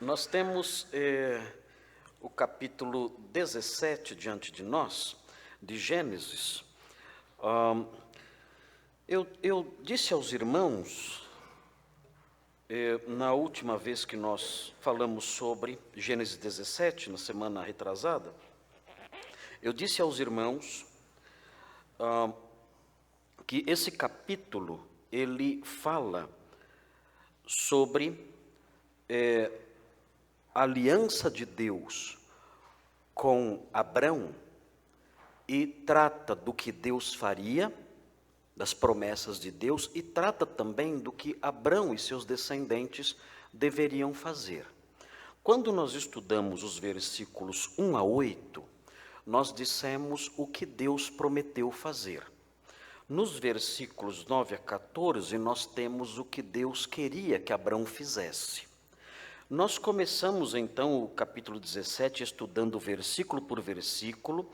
Nós temos o capítulo 17 diante de nós, de Gênesis. Eu disse aos irmãos, na última vez que nós falamos sobre Gênesis 17, na semana retrasada, eu disse aos irmãos que esse capítulo, ele fala sobre a aliança de Deus com Abrão e trata do que Deus faria, das promessas de Deus, e trata também do que Abrão e seus descendentes deveriam fazer. Quando nós estudamos os versículos 1 a 8, nós dissemos o que Deus prometeu fazer. Nos versículos 9 a 14, nós temos o que Deus queria que Abrão fizesse. Nós começamos então o capítulo 17 estudando versículo por versículo.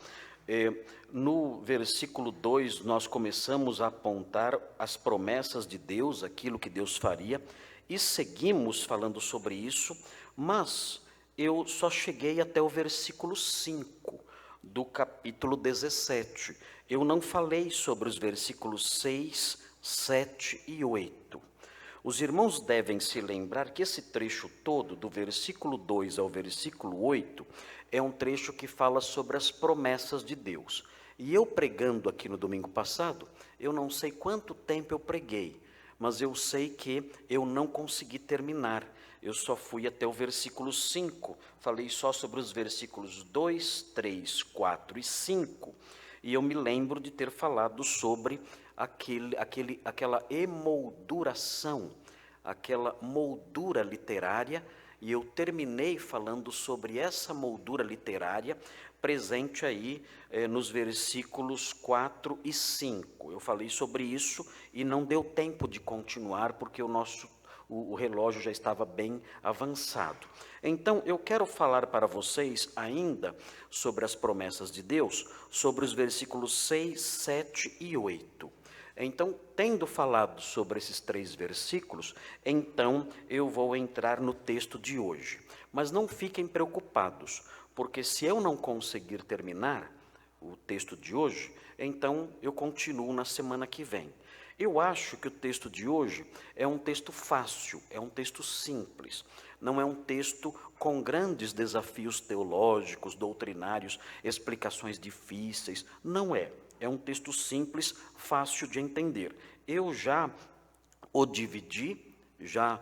No versículo 2 nós começamos a apontar as promessas de Deus, aquilo que Deus faria, e seguimos falando sobre isso, mas eu só cheguei até o versículo 5 do capítulo 17. Eu não falei sobre os versículos 6, 7 e 8. Os irmãos devem se lembrar que esse trecho todo, do versículo 2 ao versículo 8, é um trecho que fala sobre as promessas de Deus. E eu pregando aqui no domingo passado, eu não sei quanto tempo eu preguei, mas eu sei que eu não consegui terminar. Eu só fui até o versículo 5, falei só sobre os versículos 2, 3, 4 e 5. E eu me lembro de ter falado sobre aquela emolduração, aquela moldura literária, e eu terminei falando sobre essa moldura literária presente aí nos versículos 4 e 5. Eu falei sobre isso e não deu tempo de continuar, porque o relógio já estava bem avançado. Então, eu quero falar para vocês ainda sobre as promessas de Deus, sobre os versículos 6, 7 e 8. Então, tendo falado sobre esses 3 versículos, então eu vou entrar no texto de hoje. Mas não fiquem preocupados, porque se eu não conseguir terminar o texto de hoje, então eu continuo na semana que vem. Eu acho que o texto de hoje é um texto fácil, é um texto simples, não é um texto com grandes desafios teológicos, doutrinários, explicações difíceis, não é. É um texto simples, fácil de entender. Eu já o dividi, já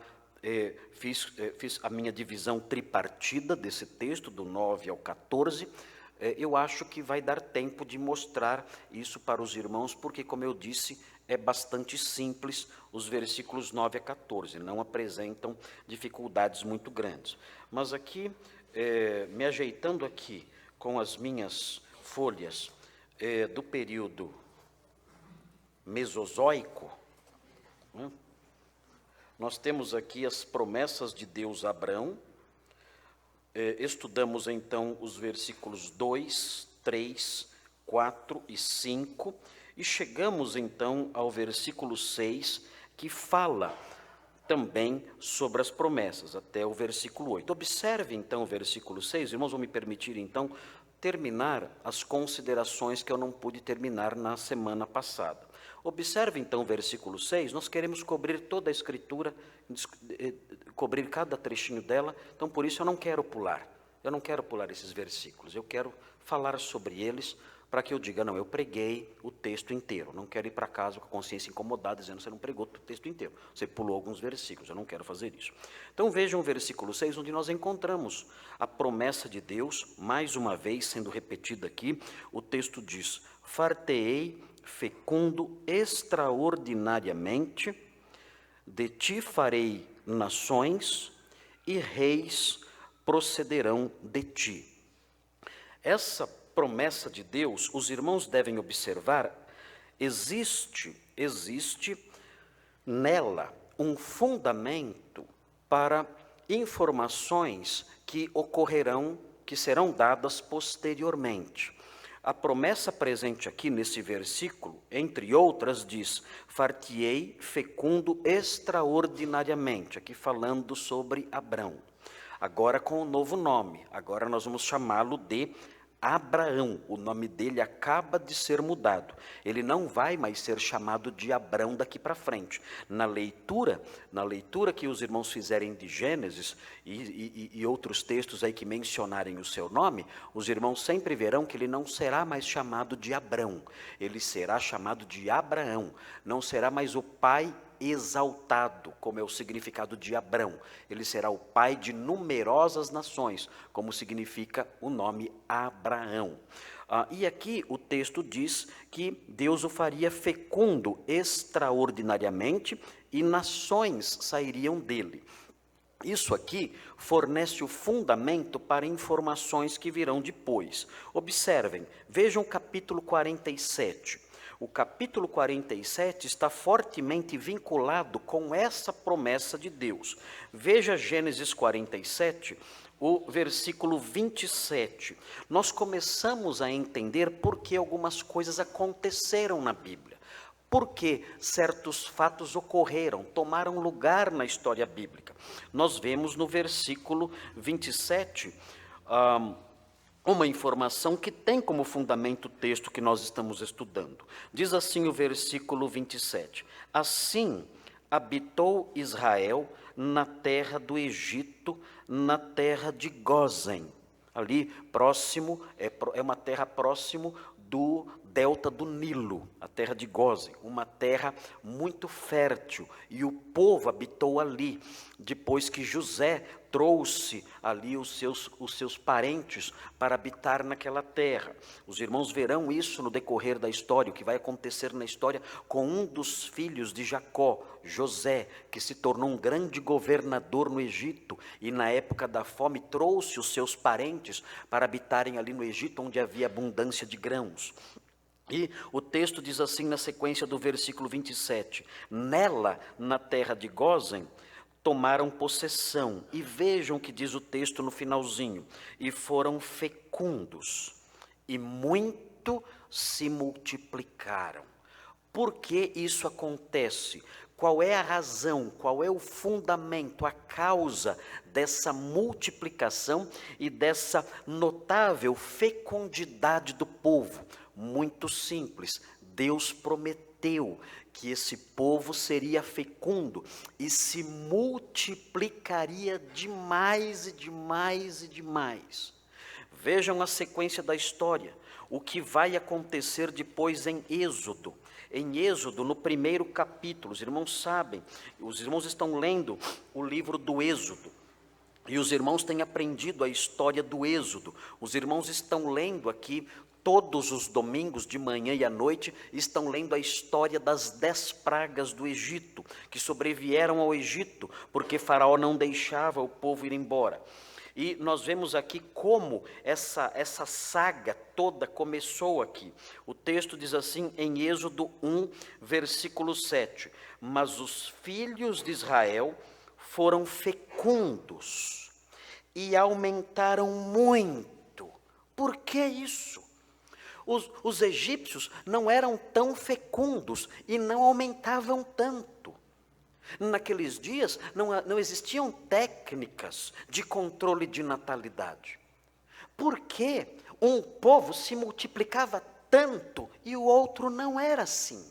fiz a minha divisão tripartida desse texto, do 9 ao 14, eu acho que vai dar tempo de mostrar isso para os irmãos, porque, como eu disse, é bastante simples, os versículos 9 a 14, não apresentam dificuldades muito grandes. Mas aqui, me ajeitando aqui com as minhas folhas do período mesozoico, né? Nós temos aqui as promessas de Deus a Abrão. Estudamos então os versículos 2, 3, 4 e 5, e chegamos então ao versículo 6, que fala também sobre as promessas, até o versículo 8. Observe então o versículo 6, irmãos, vão me permitir então terminar as considerações que eu não pude terminar na semana passada. Observe então o versículo 6, nós queremos cobrir toda a Escritura, cobrir cada trechinho dela, então por isso eu não quero pular esses versículos, eu quero falar sobre eles, para que eu diga, não, eu preguei o texto inteiro, não quero ir para casa com a consciência incomodada, dizendo, você não pregou o texto inteiro, você pulou alguns versículos, eu não quero fazer isso. Então vejam o versículo 6, onde nós encontramos a promessa de Deus, mais uma vez sendo repetida aqui, o texto diz, far-te-ei fecundo extraordinariamente, de ti farei nações, e reis procederão de ti. Essa promessa de Deus, os irmãos devem observar, existe nela um fundamento para informações que ocorrerão, que serão dadas posteriormente. A promessa presente aqui nesse versículo, entre outras, diz, far-te-ei fecundo extraordinariamente, aqui falando sobre Abrão. agora com um novo nome. Agora nós vamos chamá-lo de Abraão. O nome dele acaba de ser mudado. Ele não vai mais ser chamado de Abrão daqui para frente. Na leitura que os irmãos fizerem de Gênesis e outros textos aí que mencionarem o seu nome, os irmãos sempre verão que ele não será mais chamado de Abrão. Ele será chamado de Abraão. Não será mais o pai exaltado, como é o significado de Abrão. Ele será o pai de numerosas nações, como significa o nome Abraão. E aqui o texto diz que Deus o faria fecundo extraordinariamente e nações sairiam dele. Isso aqui fornece o fundamento para informações que virão depois. Observem, vejam o capítulo 47. O capítulo 47 está fortemente vinculado com essa promessa de Deus. Veja Gênesis 47, o versículo 27. Nós começamos a entender por que algumas coisas aconteceram na Bíblia. Por que certos fatos ocorreram, tomaram lugar na história bíblica. Nós vemos no versículo 27, uma informação que tem como fundamento o texto que nós estamos estudando. Diz assim o versículo 27. Assim habitou Israel na terra do Egito, na terra de Gósen. Ali próximo, é uma terra próximo do delta do Nilo, a terra de Gósen, uma terra muito fértil, e o povo habitou ali, depois que José trouxe ali os seus parentes para habitar naquela terra. Os irmãos verão isso no decorrer da história, o que vai acontecer na história com um dos filhos de Jacó, José, que se tornou um grande governador no Egito, e na época da fome trouxe os seus parentes para habitarem ali no Egito, onde havia abundância de grãos. E o texto diz assim na sequência do versículo 27, nela, na terra de Gósen, tomaram possessão, e vejam o que diz o texto no finalzinho, e foram fecundos, e muito se multiplicaram. Por que isso acontece? Qual é a razão, qual é o fundamento, a causa dessa multiplicação e dessa notável fecundidade do povo? Muito simples, Deus prometeu que esse povo seria fecundo e se multiplicaria demais e demais e demais. Vejam a sequência da história, o que vai acontecer depois em Êxodo. Em Êxodo, no primeiro capítulo, os irmãos sabem, os irmãos estão lendo o livro do Êxodo, e os irmãos têm aprendido a história do Êxodo. Os irmãos estão lendo aqui, todos os domingos, de manhã e à noite, estão lendo a história das 10 pragas do Egito, que sobrevieram ao Egito, porque Faraó não deixava o povo ir embora. E nós vemos aqui como essa saga toda começou aqui. O texto diz assim em Êxodo 1, versículo 7. Mas os filhos de Israel foram fecundos e aumentaram muito. Por que isso? Os egípcios não eram tão fecundos e não aumentavam tanto. Naqueles dias não existiam técnicas de controle de natalidade. Por que um povo se multiplicava tanto e o outro não era assim?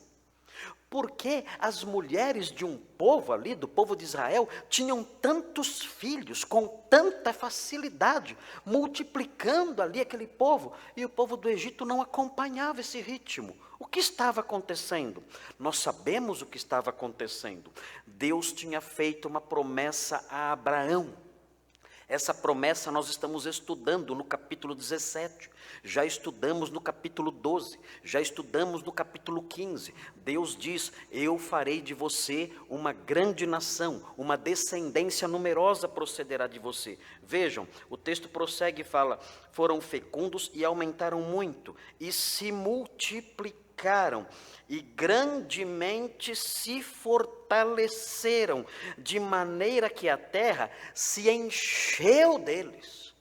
Porque as mulheres de um povo ali, do povo de Israel, tinham tantos filhos com tanta facilidade, multiplicando ali aquele povo, e o povo do Egito não acompanhava esse ritmo. O que estava acontecendo? Nós sabemos o que estava acontecendo. Deus tinha feito uma promessa a Abraão. Essa promessa nós estamos estudando no capítulo 17, já estudamos no capítulo 12, já estudamos no capítulo 15. Deus diz, eu farei de você uma grande nação, uma descendência numerosa procederá de você. Vejam, o texto prossegue e fala, foram fecundos e aumentaram muito, e se multiplicaram, e grandemente se fortaleceram, de maneira que a terra se encheu deles.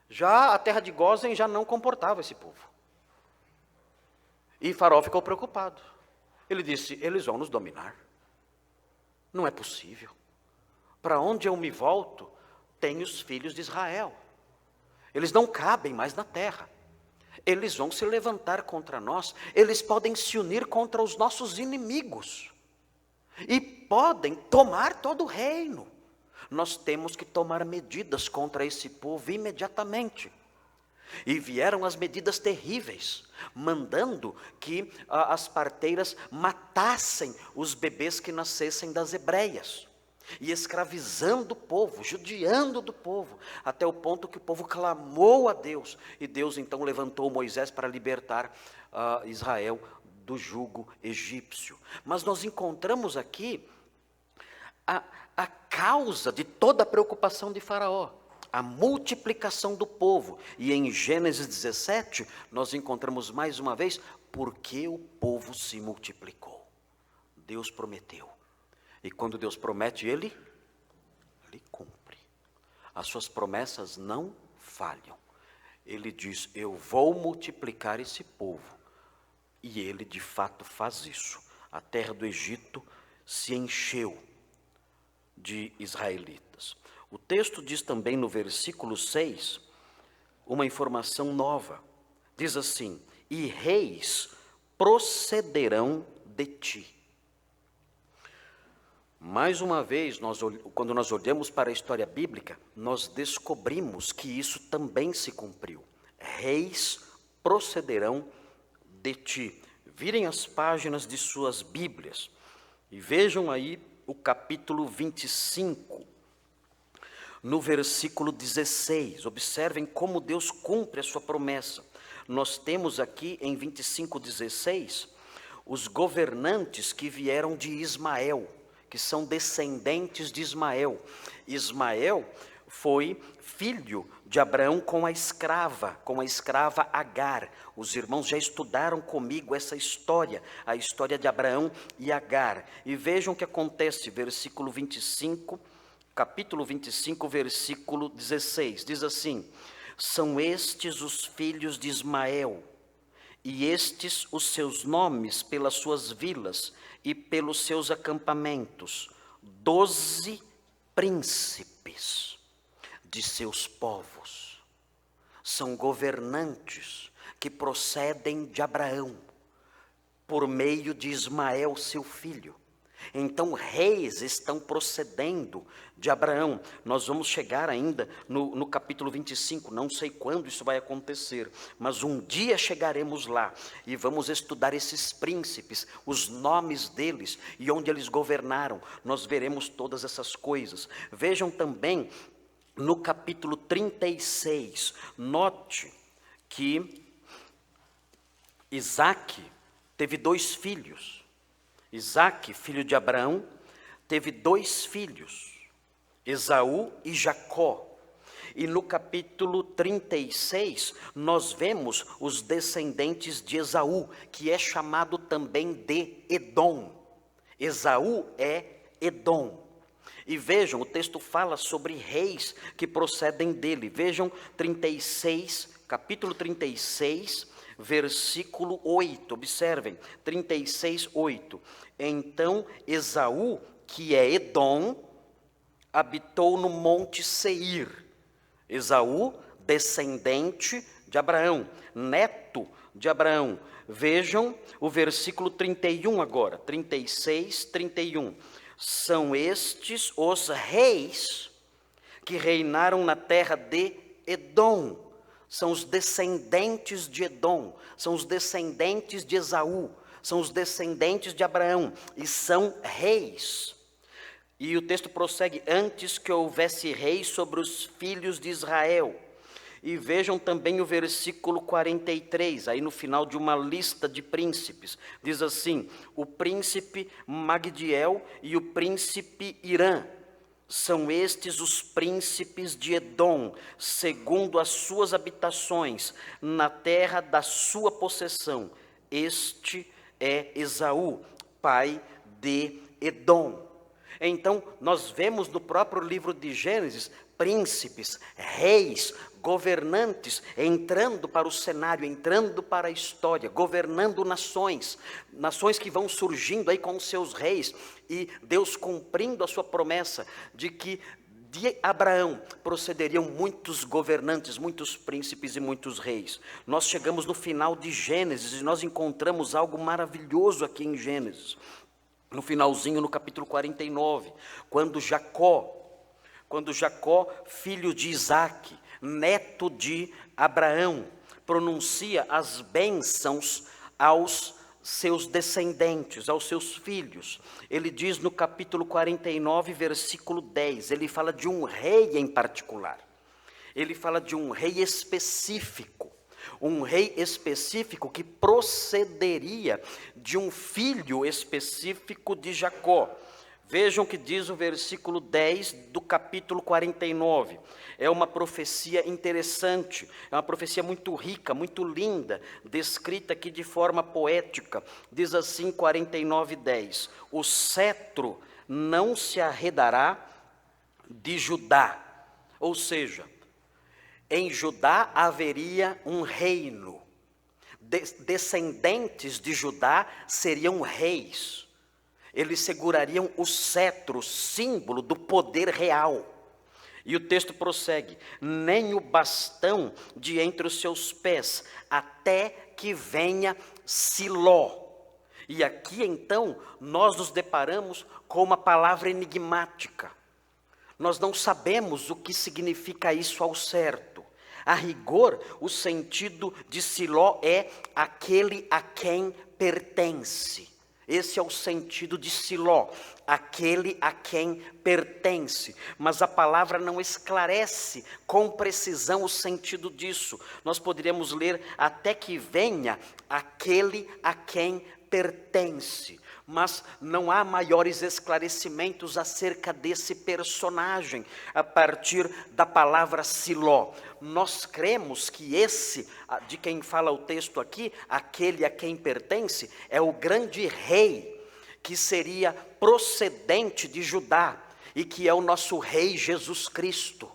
Já a terra de Gósen já não comportava esse povo. E Faraó ficou preocupado. Ele disse, eles vão nos dominar. Não é possível. Para onde eu me volto, tem os filhos de Israel. Eles não cabem mais na terra. Eles vão se levantar contra nós. Eles podem se unir contra os nossos inimigos. E podem tomar todo o reino. Nós temos que tomar medidas contra esse povo imediatamente. E vieram as medidas terríveis, mandando que as parteiras matassem os bebês que nascessem das hebreias. E escravizando o povo, judiando do povo, até o ponto que o povo clamou a Deus. E Deus então levantou Moisés para libertar Israel do jugo egípcio. Mas nós encontramos aqui a causa de toda a preocupação de Faraó. A multiplicação do povo. E em Gênesis 17, nós encontramos mais uma vez, porque o povo se multiplicou. Deus prometeu. E quando Deus promete, Ele cumpre. As suas promessas não falham. Ele diz, eu vou multiplicar esse povo. E Ele de fato faz isso. A terra do Egito se encheu de israelitas. O texto diz também no versículo 6, uma informação nova. Diz assim, e reis procederão de ti. Mais uma vez, quando nós olhamos para a história bíblica, nós descobrimos que isso também se cumpriu. Reis procederão de ti. Virem as páginas de suas Bíblias e vejam aí o capítulo 25. No versículo 16, observem como Deus cumpre a sua promessa. Nós temos aqui em 25:16, os governantes que vieram de Ismael, que são descendentes de Ismael. Ismael foi filho de Abraão com a escrava Agar. Os irmãos já estudaram comigo essa história, a história de Abraão e Agar. E vejam o que acontece, versículo 25, capítulo 25, versículo 16, diz assim, são estes os filhos de Ismael, e estes os seus nomes pelas suas vilas e pelos seus acampamentos, 12 príncipes de seus povos. São governantes que procedem de Abraão, por meio de Ismael, seu filho. Então, reis estão procedendo de Abraão. Nós vamos chegar ainda no capítulo 25, não sei quando isso vai acontecer, mas um dia chegaremos lá e vamos estudar esses príncipes, os nomes deles e onde eles governaram. Nós veremos todas essas coisas. Vejam também no capítulo 36, note que Isaque teve 2 filhos. Isaque, filho de Abraão, teve 2 filhos, Esaú e Jacó. E no capítulo 36, nós vemos os descendentes de Esaú, que é chamado também de Edom. Esaú é Edom. E vejam, o texto fala sobre reis que procedem dele. Vejam 36, capítulo 36, versículo 8, observem, 36, 8. Então Esaú, que é Edom, habitou no monte Seir. Esaú, descendente de Abraão, neto de Abraão. Vejam o versículo 31 agora, 36, 31. São estes os reis que reinaram na terra de Edom. São os descendentes de Edom, são os descendentes de Esaú, são os descendentes de Abraão, e são reis. E o texto prossegue, antes que houvesse reis sobre os filhos de Israel. E vejam também o versículo 43, aí no final de uma lista de príncipes, diz assim, o príncipe Magdiel e o príncipe Irã. São estes os príncipes de Edom, segundo as suas habitações, na terra da sua possessão. Este é Esaú, pai de Edom. Então, nós vemos no próprio livro de Gênesis, príncipes, reis, governantes, entrando para o cenário, entrando para a história, governando nações que vão surgindo aí com seus reis, e Deus cumprindo a sua promessa de que De Abraão procederiam muitos governantes, muitos príncipes e muitos reis. Nós chegamos no final de Gênesis e nós encontramos algo maravilhoso aqui em Gênesis. No finalzinho, no capítulo 49, quando Jacó, filho de Isaque, neto de Abraão, pronuncia as bênçãos aos seus descendentes, aos seus filhos. Ele diz no capítulo 49, versículo 10, ele fala de um rei em particular. Ele fala de um rei específico que procederia de um filho específico de Jacó. Vejam o que diz o versículo 10 do capítulo 49. É uma profecia interessante, é uma profecia muito rica, muito linda, descrita aqui de forma poética. Diz assim 49:10: o cetro não se arredará de Judá. Ou seja, em Judá haveria um reino. Descendentes de Judá seriam reis. Eles segurariam o cetro, símbolo do poder real. E o texto prossegue: nem o bastão de entre os seus pés, até que venha Siló. E aqui então nós nos deparamos com uma palavra enigmática. Nós não sabemos o que significa isso ao certo. A rigor, o sentido de Siló é aquele a quem pertence. Esse é o sentido de Siló, aquele a quem pertence. Mas a palavra não esclarece com precisão o sentido disso. Nós poderíamos ler até que venha aquele a quem pertence. Mas não há maiores esclarecimentos acerca desse personagem a partir da palavra Siló. Nós cremos que esse, de quem fala o texto aqui, aquele a quem pertence, é o grande rei, que seria procedente de Judá, e que é o nosso rei Jesus Cristo.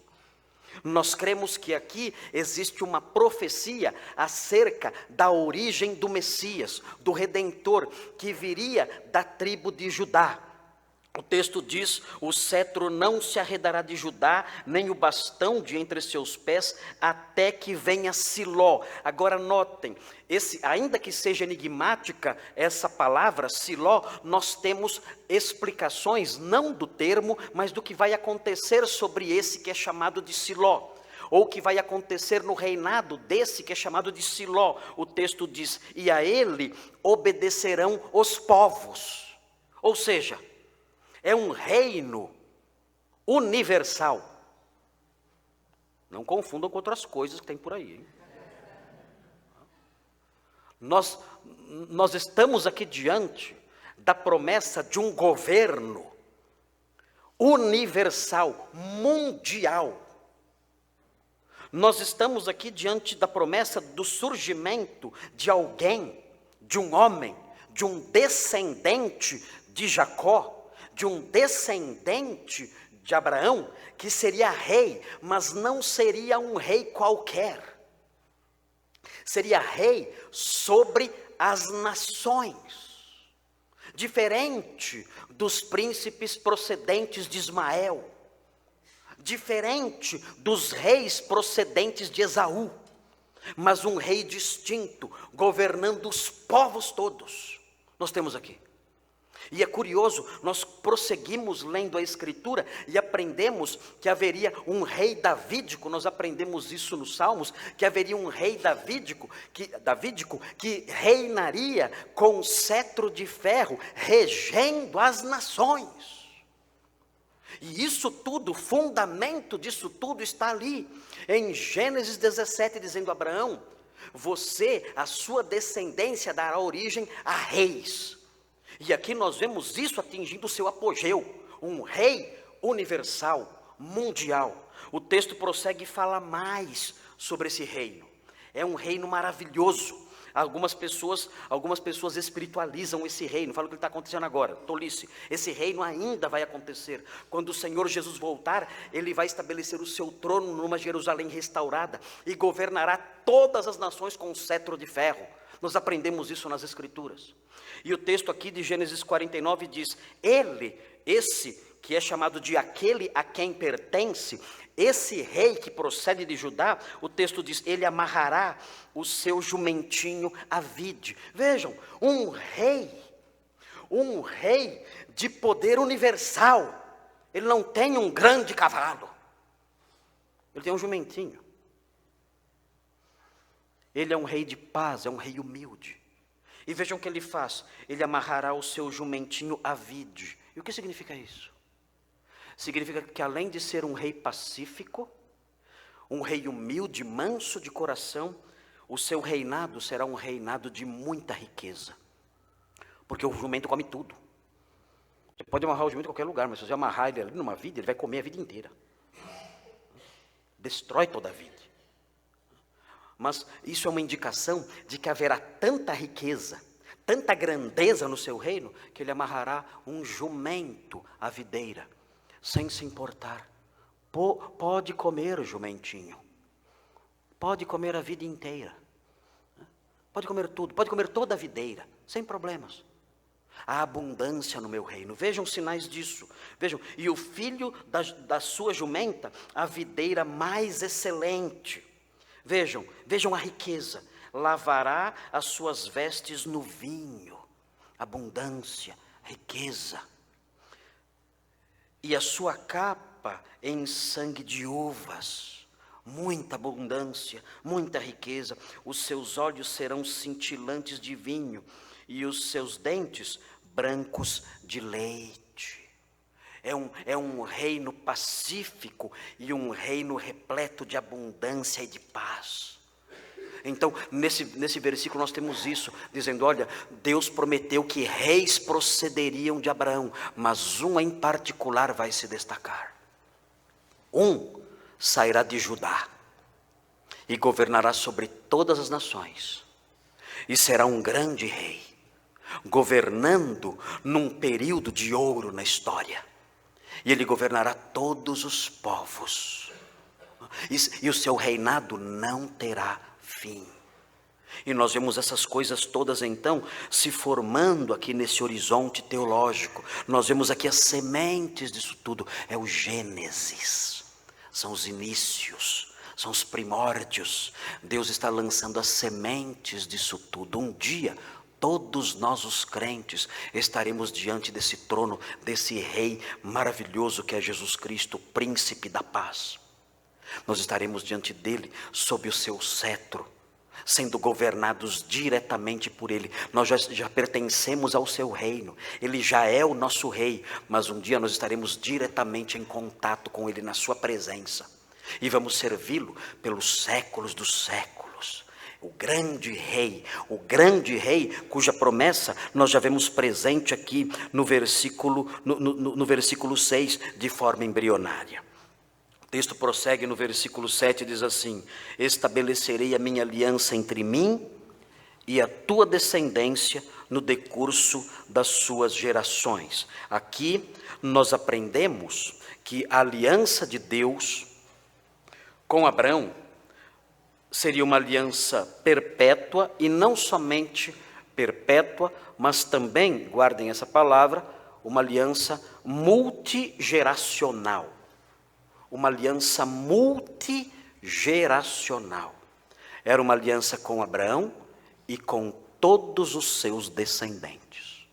Nós cremos que aqui existe uma profecia acerca da origem do Messias, do Redentor, que viria da tribo de Judá. O texto diz: o cetro não se arredará de Judá, nem o bastão de entre seus pés, até que venha Siló. Agora notem, ainda que seja enigmática essa palavra, Siló, nós temos explicações, não do termo, mas do que vai acontecer sobre esse que é chamado de Siló, ou que vai acontecer no reinado desse que é chamado de Siló. O texto diz: e a ele obedecerão os povos. Ou seja, é um reino universal. Não confundam com outras coisas que tem por aí, hein? Nós estamos aqui diante da promessa de um governo universal, mundial. Nós estamos aqui diante da promessa do surgimento de alguém, de um homem, de um descendente de Jacó, de um descendente de Abraão, que seria rei, mas não seria um rei qualquer. Seria rei sobre as nações, diferente dos príncipes procedentes de Ismael, diferente dos reis procedentes de Esaú, mas um rei distinto, governando os povos todos. Nós temos aqui. E é curioso, nós prosseguimos lendo a Escritura e aprendemos que haveria um rei davídico. Nós aprendemos isso nos Salmos, que haveria um rei davídico que reinaria com cetro de ferro, regendo as nações. E isso tudo, o fundamento disso tudo está ali, em Gênesis 17, dizendo: Abraão, a sua descendência dará origem a reis. E aqui nós vemos isso atingindo o seu apogeu, um rei universal, mundial. O texto prossegue e fala mais sobre esse reino. É um reino maravilhoso. Algumas pessoas espiritualizam esse reino, falam que está acontecendo agora, tolice. Esse reino ainda vai acontecer. Quando o Senhor Jesus voltar, Ele vai estabelecer o seu trono numa Jerusalém restaurada e governará todas as nações com um cetro de ferro. Nós aprendemos isso nas Escrituras. E o texto aqui de Gênesis 49 diz: esse que é chamado de aquele a quem pertence, esse rei que procede de Judá, o texto diz, ele amarrará o seu jumentinho à vide. Vejam, um rei de poder universal, ele não tem um grande cavalo, ele tem um jumentinho. Ele é um rei de paz, é um rei humilde. E vejam o que ele faz, ele amarrará o seu jumentinho à vide. E o que significa isso? Significa que além de ser um rei pacífico, um rei humilde, manso de coração, o seu reinado será um reinado de muita riqueza. Porque o jumento come tudo. Você pode amarrar o jumento em qualquer lugar, mas se você amarrar ele ali numa vide, ele vai comer a vida inteira. Destrói toda a vide. Mas isso é uma indicação de que haverá tanta riqueza, tanta grandeza no seu reino, que ele amarrará um jumento à videira, sem se importar. Pode comer o jumentinho, pode comer a vida inteira, pode comer tudo, pode comer toda a videira, sem problemas. Há abundância no meu reino, vejam sinais disso. Vejam, e o filho da sua jumenta, a videira mais excelente. Vejam a riqueza, lavará as suas vestes no vinho, abundância, riqueza, e a sua capa em sangue de uvas, muita abundância, muita riqueza, os seus olhos serão cintilantes de vinho, e os seus dentes brancos de leite. É um reino pacífico e um reino repleto de abundância e de paz. Então, nesse versículo nós temos isso, dizendo, olha, Deus prometeu que reis procederiam de Abraão, mas um em particular vai se destacar. Um sairá de Judá e governará sobre todas as nações, e será um grande rei, governando num período de ouro na história. E ele governará todos os povos. E o seu reinado não terá fim. E nós vemos essas coisas todas então se formando aqui nesse horizonte teológico. Nós vemos aqui as sementes disso tudo. É o Gênesis. São os inícios. São os primórdios. Deus está lançando as sementes disso tudo. Um dia todos nós os crentes estaremos diante desse trono, desse rei maravilhoso que é Jesus Cristo, príncipe da paz. Nós estaremos diante dele, sob o seu cetro, sendo governados diretamente por ele. Nós já pertencemos ao seu reino, ele já é o nosso rei, mas um dia nós estaremos diretamente em contato com ele, na sua presença, e vamos servi-lo pelos séculos dos séculos. O grande rei cuja promessa nós já vemos presente aqui no versículo 6, de forma embrionária. O texto prossegue no versículo 7 e diz assim: estabelecerei a minha aliança entre mim e a tua descendência no decurso das suas gerações. Aqui nós aprendemos que a aliança de Deus com Abraão seria uma aliança perpétua, e não somente perpétua, mas também, guardem essa palavra, uma aliança multigeracional. Uma aliança multigeracional. Era uma aliança com Abraão e com todos os seus descendentes.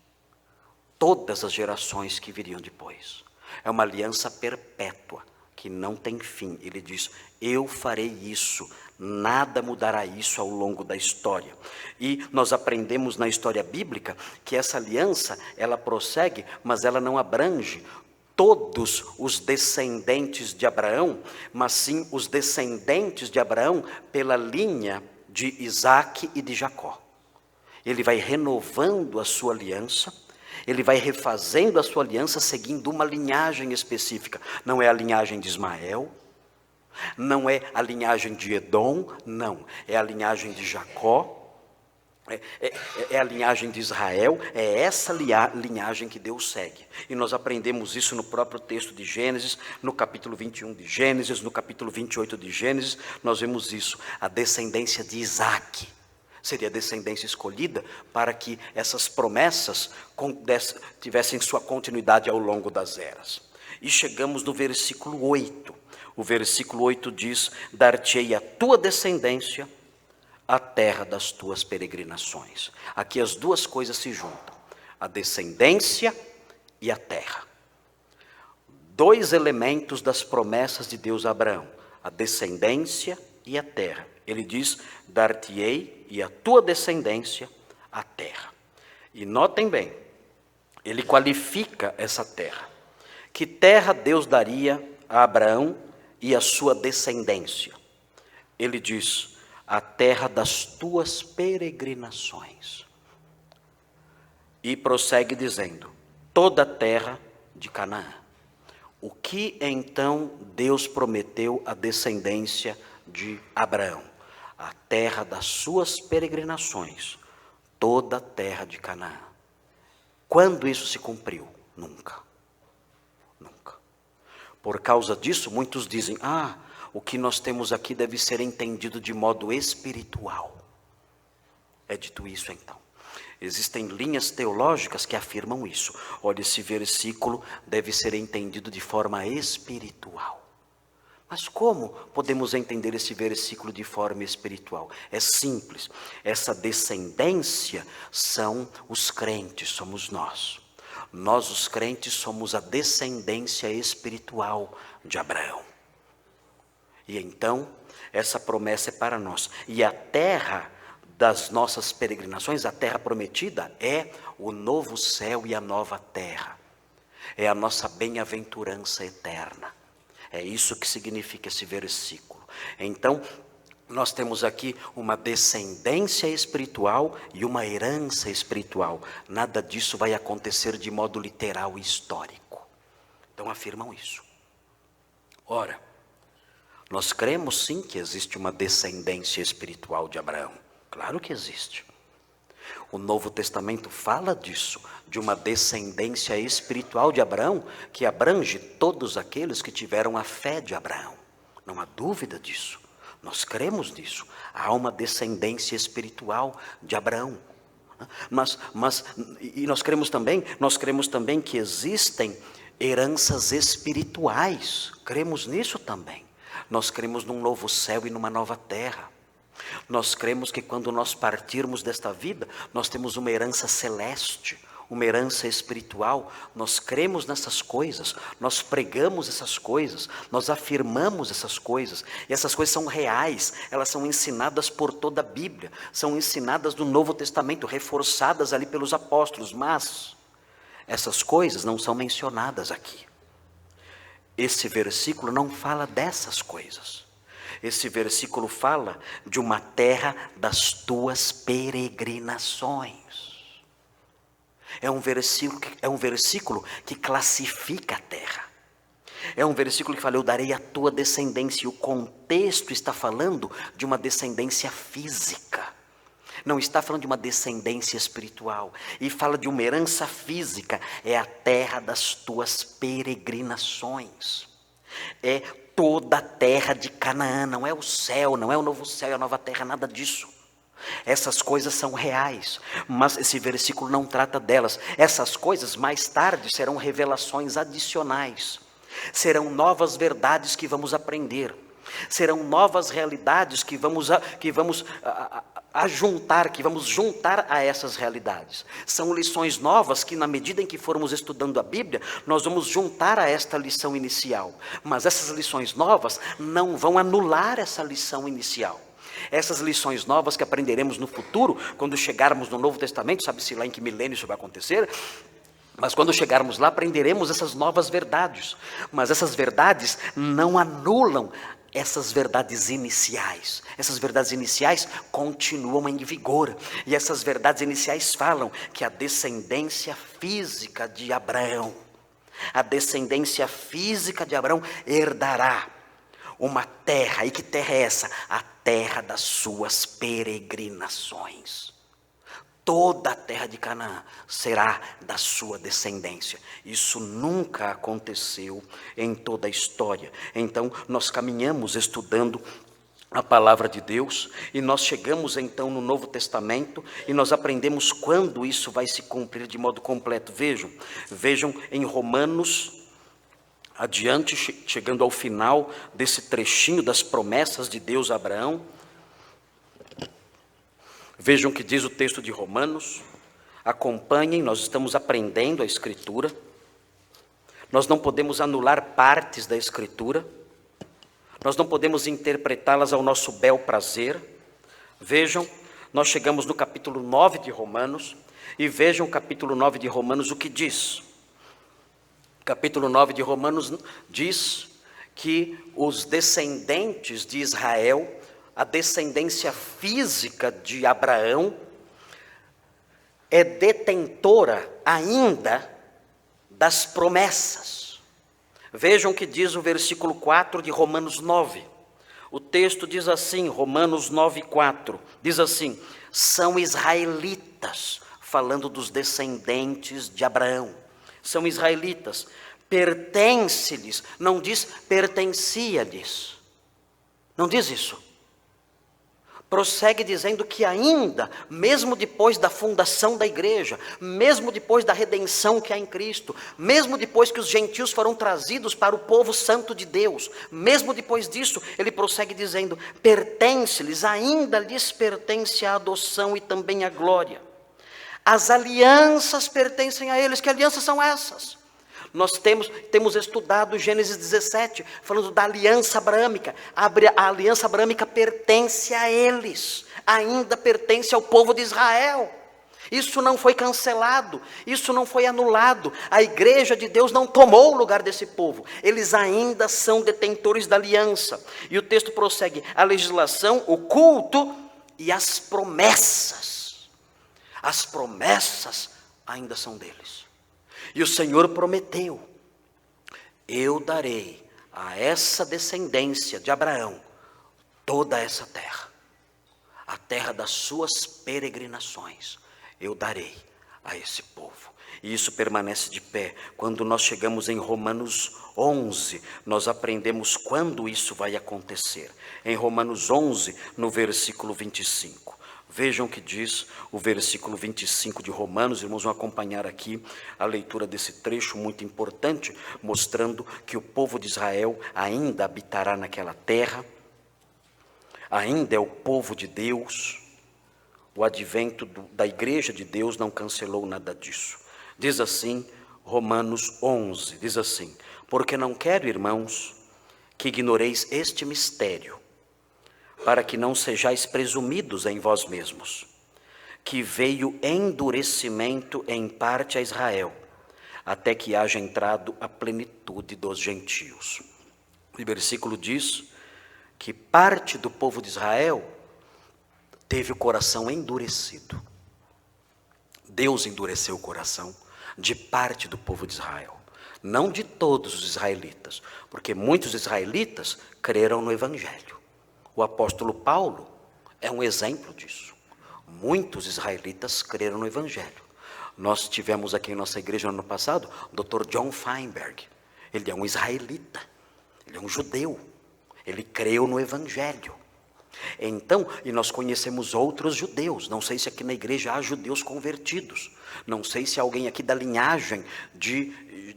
Todas as gerações que viriam depois. É uma aliança perpétua, que não tem fim. Ele diz, eu farei isso, nada mudará isso ao longo da história. E nós aprendemos na história bíblica que essa aliança, ela prossegue, mas ela não abrange todos os descendentes de Abraão, mas sim os descendentes de Abraão pela linha de Isaac e de Jacó. Ele vai renovando a sua aliança, ele vai refazendo a sua aliança seguindo uma linhagem específica. Não é a linhagem de Ismael, não é a linhagem de Edom, não. É a linhagem de Jacó, é a linhagem de Israel, é essa linhagem que Deus segue. E nós aprendemos isso no próprio texto de Gênesis, no capítulo 21 de Gênesis, no capítulo 28 de Gênesis, nós vemos isso. A descendência de Isaac seria a descendência escolhida para que essas promessas tivessem sua continuidade ao longo das eras. E chegamos no versículo 8. O versículo 8 diz: dar-te-ei a tua descendência a terra das tuas peregrinações. Aqui as duas coisas se juntam: a descendência e a terra. Dois elementos das promessas de Deus a Abraão: a descendência e a terra. Ele diz: dar-te-ei e a tua descendência a terra. E notem bem, ele qualifica essa terra. Que terra Deus daria a Abraão e a sua descendência? Ele diz: a terra das tuas peregrinações. E prossegue dizendo: toda a terra de Canaã. O que então Deus prometeu à descendência de Abraão? A terra das suas peregrinações, toda a terra de Canaã. Quando isso se cumpriu? Nunca. Nunca. Por causa disso, muitos dizem: o que nós temos aqui deve ser entendido de modo espiritual. É dito isso então. Existem linhas teológicas que afirmam isso. Olha, esse versículo deve ser entendido de forma espiritual. Mas como podemos entender esse versículo de forma espiritual? É simples. Essa descendência são os crentes, somos nós. Nós, os crentes, somos a descendência espiritual de Abraão. E então, essa promessa é para nós. E a terra das nossas peregrinações, a terra prometida, é o novo céu e a nova terra. É a nossa bem-aventurança eterna. É isso que significa esse versículo. Então, nós temos aqui uma descendência espiritual e uma herança espiritual. Nada disso vai acontecer de modo literal e histórico. Então, afirmam isso. Ora, nós cremos sim que existe uma descendência espiritual de Abraão. Claro que existe. O Novo Testamento fala disso, de uma descendência espiritual de Abraão, que abrange todos aqueles que tiveram a fé de Abraão. Não há dúvida disso. Nós cremos nisso. Há uma descendência espiritual de Abraão. E nós cremos também que existem heranças espirituais. Cremos nisso também. Nós cremos num novo céu e numa nova terra. Nós cremos que quando nós partirmos desta vida, nós temos uma herança celeste, uma herança espiritual. Nós cremos nessas coisas, nós pregamos essas coisas, nós afirmamos essas coisas. E essas coisas são reais, elas são ensinadas por toda a Bíblia, são ensinadas no Novo Testamento, reforçadas ali pelos apóstolos. Mas essas coisas não são mencionadas aqui. Esse versículo não fala dessas coisas. Esse versículo fala de uma terra das tuas peregrinações. É um versículo que classifica a terra. É um versículo que fala: eu darei a tua descendência. E o contexto está falando de uma descendência física. Não está falando de uma descendência espiritual. E fala de uma herança física. É a terra das tuas peregrinações. É toda a terra de Canaã. Não é o céu, não é o novo céu e a nova terra, nada disso. Essas coisas são reais, mas esse versículo não trata delas. Essas coisas mais tarde serão revelações adicionais. Serão novas verdades que vamos aprender. Serão novas realidades que vamos juntar a essas realidades. São lições novas que, na medida em que formos estudando a Bíblia, nós vamos juntar a esta lição inicial. Mas essas lições novas não vão anular essa lição inicial. Essas lições novas que aprenderemos no futuro, quando chegarmos no Novo Testamento, sabe-se lá em que milênio isso vai acontecer, mas quando chegarmos lá, aprenderemos essas novas verdades. Mas essas verdades não anulam essas verdades iniciais. Essas verdades iniciais continuam em vigor. E essas verdades iniciais falam que a descendência física de Abraão, herdará uma terra. E que terra é essa? A terra das suas peregrinações. Toda a terra de Canaã será da sua descendência. Isso nunca aconteceu em toda a história. Então, nós caminhamos estudando a palavra de Deus, e nós chegamos então no Novo Testamento, e nós aprendemos quando isso vai se cumprir de modo completo. Vejam em Romanos adiante, chegando ao final desse trechinho das promessas de Deus a Abraão, vejam o que diz o texto de Romanos, acompanhem, nós estamos aprendendo a Escritura, nós não podemos anular partes da Escritura, nós não podemos interpretá-las ao nosso bel prazer. Vejam, nós chegamos no capítulo 9 de Romanos, e vejam o capítulo 9 de Romanos o que diz. Capítulo 9 de Romanos diz que os descendentes de Israel, a descendência física de Abraão, é detentora ainda das promessas. Vejam o que diz o versículo 4 de Romanos 9. O texto diz assim, Romanos 9:4, diz assim: são israelitas, falando dos descendentes de Abraão, são israelitas, pertence-lhes, não diz pertencia-lhes, não diz isso. Prossegue dizendo que ainda, mesmo depois da fundação da igreja, mesmo depois da redenção que há em Cristo, mesmo depois que os gentios foram trazidos para o povo santo de Deus, mesmo depois disso, ele prossegue dizendo, pertence-lhes, ainda lhes pertence a adoção e também a glória. As alianças pertencem a eles. Que alianças são essas? Nós temos estudado Gênesis 17, falando da aliança abraâmica. A aliança abraâmica pertence a eles, ainda pertence ao povo de Israel. Isso não foi cancelado, isso não foi anulado. A igreja de Deus não tomou o lugar desse povo. Eles ainda são detentores da aliança. E o texto prossegue: a legislação, o culto e as promessas. As promessas ainda são deles. E o Senhor prometeu: eu darei a essa descendência de Abraão toda essa terra, a terra das suas peregrinações, eu darei a esse povo. E isso permanece de pé. Quando nós chegamos em Romanos 11, nós aprendemos quando isso vai acontecer. Em Romanos 11, no versículo 25. Vejam o que diz o versículo 25 de Romanos. Irmãos, vão acompanhar aqui a leitura desse trecho muito importante, mostrando que o povo de Israel ainda habitará naquela terra, ainda é o povo de Deus. O advento da igreja de Deus não cancelou nada disso. Diz assim, Romanos 11, diz assim: porque não quero, irmãos, que ignoreis este mistério, para que não sejais presumidos em vós mesmos, que veio endurecimento em parte a Israel, até que haja entrado a plenitude dos gentios. O versículo diz que parte do povo de Israel teve o coração endurecido. Deus endureceu o coração de parte do povo de Israel, não de todos os israelitas, porque muitos israelitas creram no Evangelho. O apóstolo Paulo é um exemplo disso. Muitos israelitas creram no Evangelho. Nós tivemos aqui em nossa igreja no ano passado, o Dr. John Feinberg. Ele é um israelita, ele é um judeu, ele creu no Evangelho. Então, e nós conhecemos outros judeus, não sei se aqui na igreja há judeus convertidos, não sei se há alguém aqui da linhagem de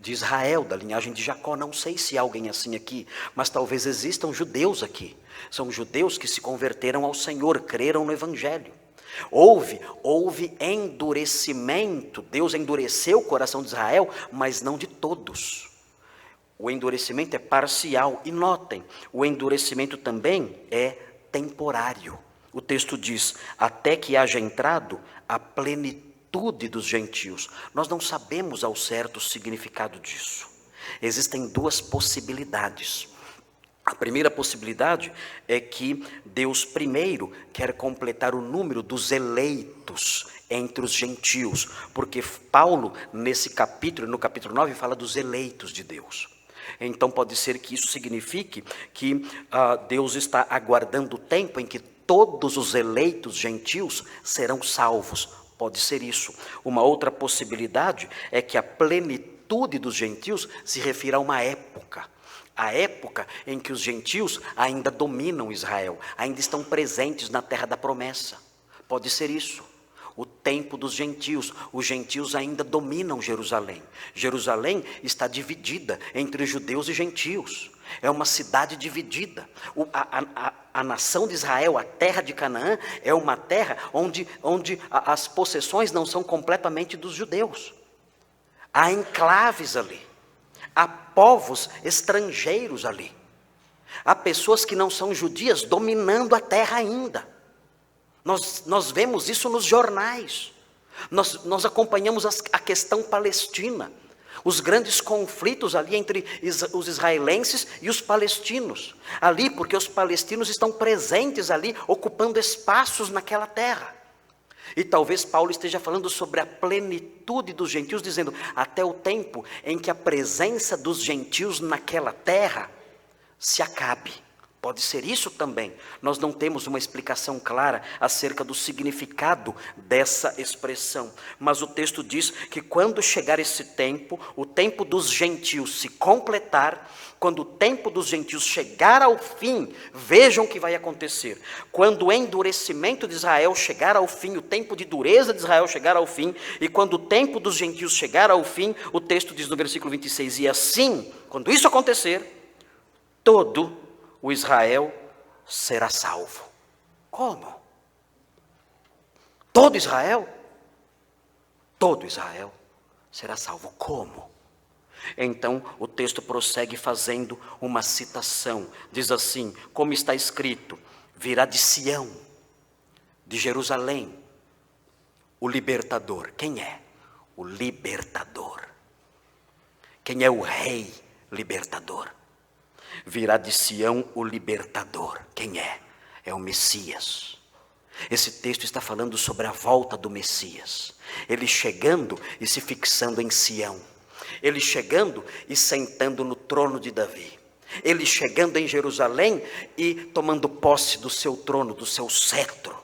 Israel, da linhagem de Jacó, não sei se há alguém assim aqui, mas talvez existam judeus aqui, são judeus que se converteram ao Senhor, creram no Evangelho. Houve endurecimento, Deus endureceu o coração de Israel, mas não de todos. O endurecimento é parcial, e notem, o endurecimento também é temporário. O texto diz, até que haja entrado a plenitude dos gentios. Nós não sabemos ao certo o significado disso. Existem duas possibilidades. A primeira possibilidade é que Deus primeiro quer completar o número dos eleitos entre os gentios, porque Paulo, no capítulo 9, fala dos eleitos de Deus. Então pode ser que isso signifique que Deus está aguardando o tempo em que todos os eleitos gentios serão salvos. Pode ser isso. Uma outra possibilidade é que a plenitude dos gentios se refira a uma época. A época em que os gentios ainda dominam Israel, ainda estão presentes na terra da promessa. Pode ser isso. o tempo dos gentios. Os gentios ainda dominam Jerusalém. Jerusalém está dividida entre judeus e gentios. É uma cidade dividida. A nação de Israel, a terra de Canaã, é uma terra onde as possessões não são completamente dos judeus. Há enclaves ali. Há povos estrangeiros ali. Há pessoas que não são judias dominando a terra ainda. Nós vemos isso nos jornais. Nós acompanhamos a questão palestina. Os grandes conflitos ali entre os israelenses e os palestinos. Ali, porque os palestinos estão presentes ali, ocupando espaços naquela terra. E talvez Paulo esteja falando sobre a plenitude dos gentios, dizendo, até o tempo em que a presença dos gentios naquela terra se acabe. Pode ser isso também. Nós não temos uma explicação clara acerca do significado dessa expressão. Mas o texto diz que quando chegar esse tempo, o tempo dos gentios se completar, quando o tempo dos gentios chegar ao fim, vejam o que vai acontecer. Quando o endurecimento de Israel chegar ao fim, o tempo de dureza de Israel chegar ao fim, e quando o tempo dos gentios chegar ao fim, o texto diz no versículo 26, e assim, quando isso acontecer, todo o Israel será salvo. Como? Todo Israel? Todo Israel será salvo. Como? Então o texto prossegue fazendo uma citação. Diz assim, como está escrito, virá de Sião, de Jerusalém, o libertador. Quem é? O libertador. Quem é o rei libertador? Virá de Sião o libertador. Quem é? É o Messias. Esse texto está falando sobre a volta do Messias. Ele chegando e se fixando em Sião. Ele chegando e sentando no trono de Davi. Ele chegando em Jerusalém e tomando posse do seu trono, do seu cetro.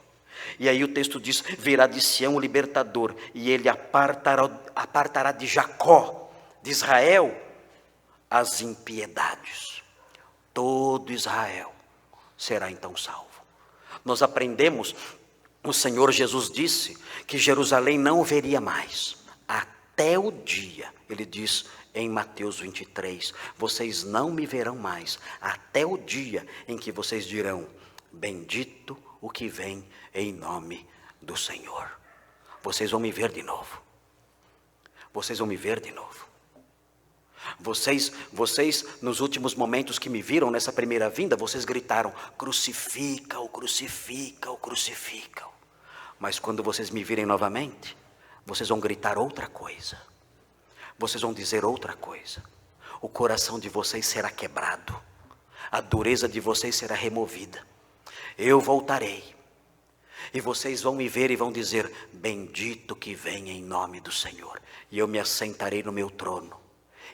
E aí o texto diz, virá de Sião o libertador, e ele apartará de Jacó, de Israel, as impiedades. Todo Israel será então salvo. Nós aprendemos, o Senhor Jesus disse que Jerusalém não veria mais, até o dia, ele diz em Mateus 23, vocês não me verão mais, até o dia em que vocês dirão, bendito o que vem em nome do Senhor. Vocês vão me ver de novo. Vocês vão me ver de novo. Vocês, nos últimos momentos que me viram nessa primeira vinda, vocês gritaram, crucifica-o, crucifica-o, crucifica-o. Mas quando vocês me virem novamente, vocês vão gritar outra coisa. Vocês vão dizer outra coisa. O coração de vocês será quebrado. A dureza de vocês será removida. Eu voltarei. E vocês vão me ver e vão dizer, bendito que vem em nome do Senhor. E eu me assentarei no meu trono.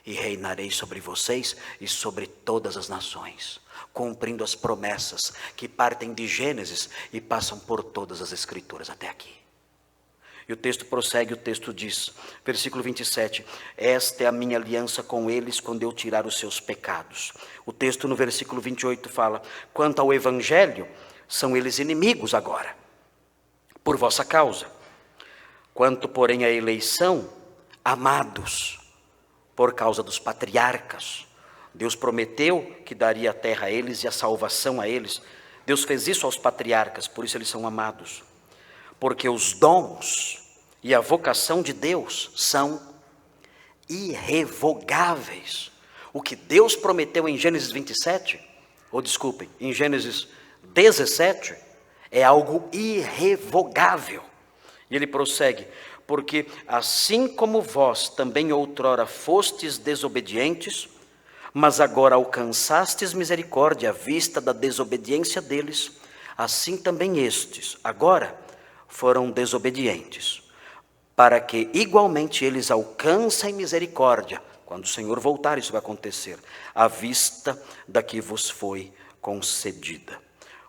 E reinarei sobre vocês e sobre todas as nações, cumprindo as promessas que partem de Gênesis e passam por todas as escrituras até aqui. E o texto prossegue, o texto diz, versículo 27, esta é a minha aliança com eles quando eu tirar os seus pecados. O texto no versículo 28 fala, quanto ao evangelho, são eles inimigos agora, por vossa causa. Quanto, porém, à eleição, amados, por causa dos patriarcas. Deus prometeu que daria a terra a eles e a salvação a eles. Deus fez isso aos patriarcas, por isso eles são amados. Porque os dons e a vocação de Deus são irrevogáveis. O que Deus prometeu em Gênesis 27, em Gênesis 17, é algo irrevogável. E ele prossegue, porque assim como vós também outrora fostes desobedientes, mas agora alcançastes misericórdia à vista da desobediência deles, assim também estes, agora, foram desobedientes, para que igualmente eles alcancem misericórdia, quando o Senhor voltar isso vai acontecer, à vista da que vos foi concedida.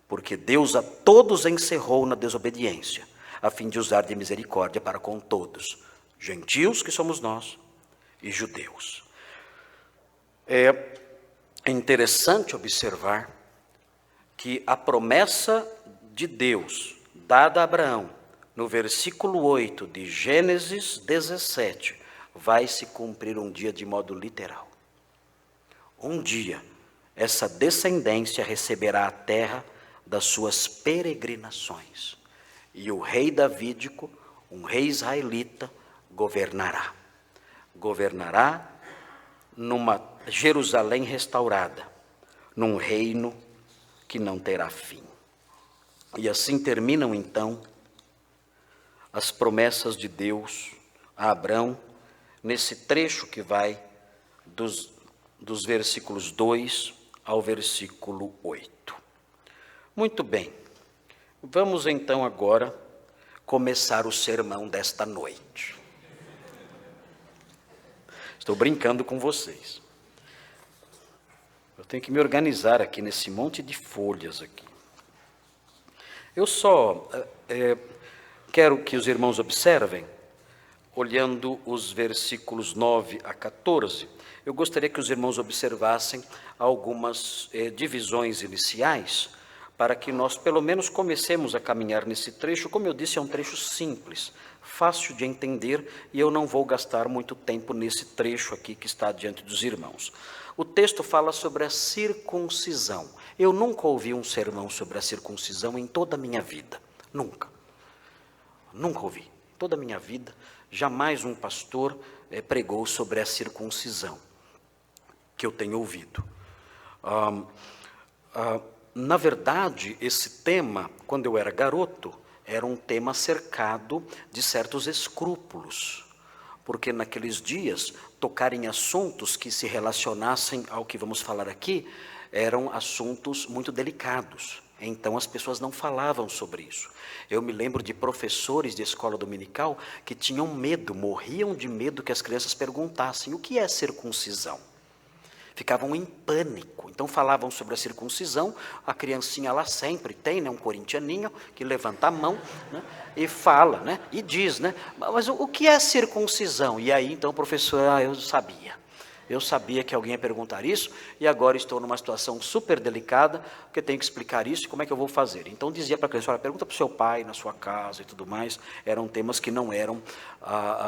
Porque Deus a todos encerrou na desobediência, a fim de usar de misericórdia para com todos, gentios que somos nós e judeus. É interessante observar que a promessa de Deus, dada a Abraão, no versículo 8 de Gênesis 17, vai se cumprir um dia de modo literal. Um dia, essa descendência receberá a terra das suas peregrinações, e o rei davídico, um rei israelita, governará. Governará numa Jerusalém restaurada, num reino que não terá fim. E assim terminam então as promessas de Deus a Abrão, nesse trecho que vai dos versículos 2 ao versículo 8. Muito bem, vamos então agora começar o sermão desta noite. Estou brincando com vocês. Eu tenho que me organizar aqui nesse monte de folhas aqui. Eu só quero que os irmãos observem, olhando os versículos 9 a 14, eu gostaria que os irmãos observassem algumas divisões iniciais, para que nós pelo menos comecemos a caminhar nesse trecho. Como eu disse, é um trecho simples, fácil de entender, e eu não vou gastar muito tempo nesse trecho aqui que está diante dos irmãos. O texto fala sobre a circuncisão. Eu nunca ouvi um sermão sobre a circuncisão em toda a minha vida, nunca ouvi, toda a minha vida. Jamais um pastor pregou sobre a circuncisão, que eu tenho ouvido. Na verdade, esse tema, quando eu era garoto, era um tema cercado de certos escrúpulos, porque naqueles dias, tocar em assuntos que se relacionassem ao que vamos falar aqui, eram assuntos muito delicados. Então as pessoas não falavam sobre isso. Eu me lembro de professores de escola dominical que tinham medo, morriam de medo que as crianças perguntassem: o que é circuncisão? Ficavam em pânico. Então falavam sobre a circuncisão, a criancinha lá sempre tem, né, um corintianinho que levanta a mão, né, e fala, né, e diz, né, mas o que é circuncisão? E aí então o professor, eu sabia que alguém ia perguntar isso, e agora estou numa situação super delicada, porque tenho que explicar isso, e como é que eu vou fazer? Então dizia para a criança: olha, pergunta para o seu pai, na sua casa e tudo mais. Eram temas que não eram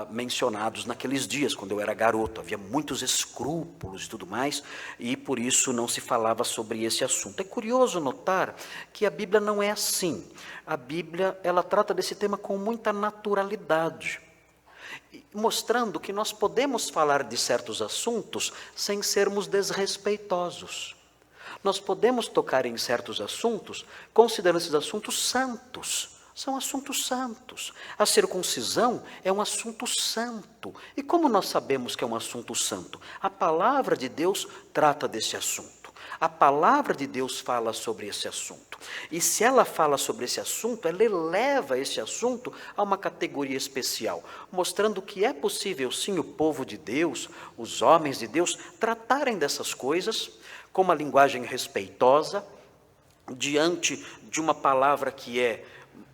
mencionados naqueles dias, quando eu era garoto. Havia muitos escrúpulos e tudo mais, e por isso não se falava sobre esse assunto. É curioso notar que a Bíblia não é assim. A Bíblia, ela trata desse tema com muita naturalidade, mostrando que nós podemos falar de certos assuntos sem sermos desrespeitosos. Nós podemos tocar em certos assuntos, considerando esses assuntos santos. São assuntos santos. A circuncisão é um assunto santo. E como nós sabemos que é um assunto santo? A palavra de Deus trata desse assunto. A palavra de Deus fala sobre esse assunto. E se ela fala sobre esse assunto, ela eleva esse assunto a uma categoria especial, mostrando que é possível sim o povo de Deus, os homens de Deus, tratarem dessas coisas com uma linguagem respeitosa, diante de uma palavra que é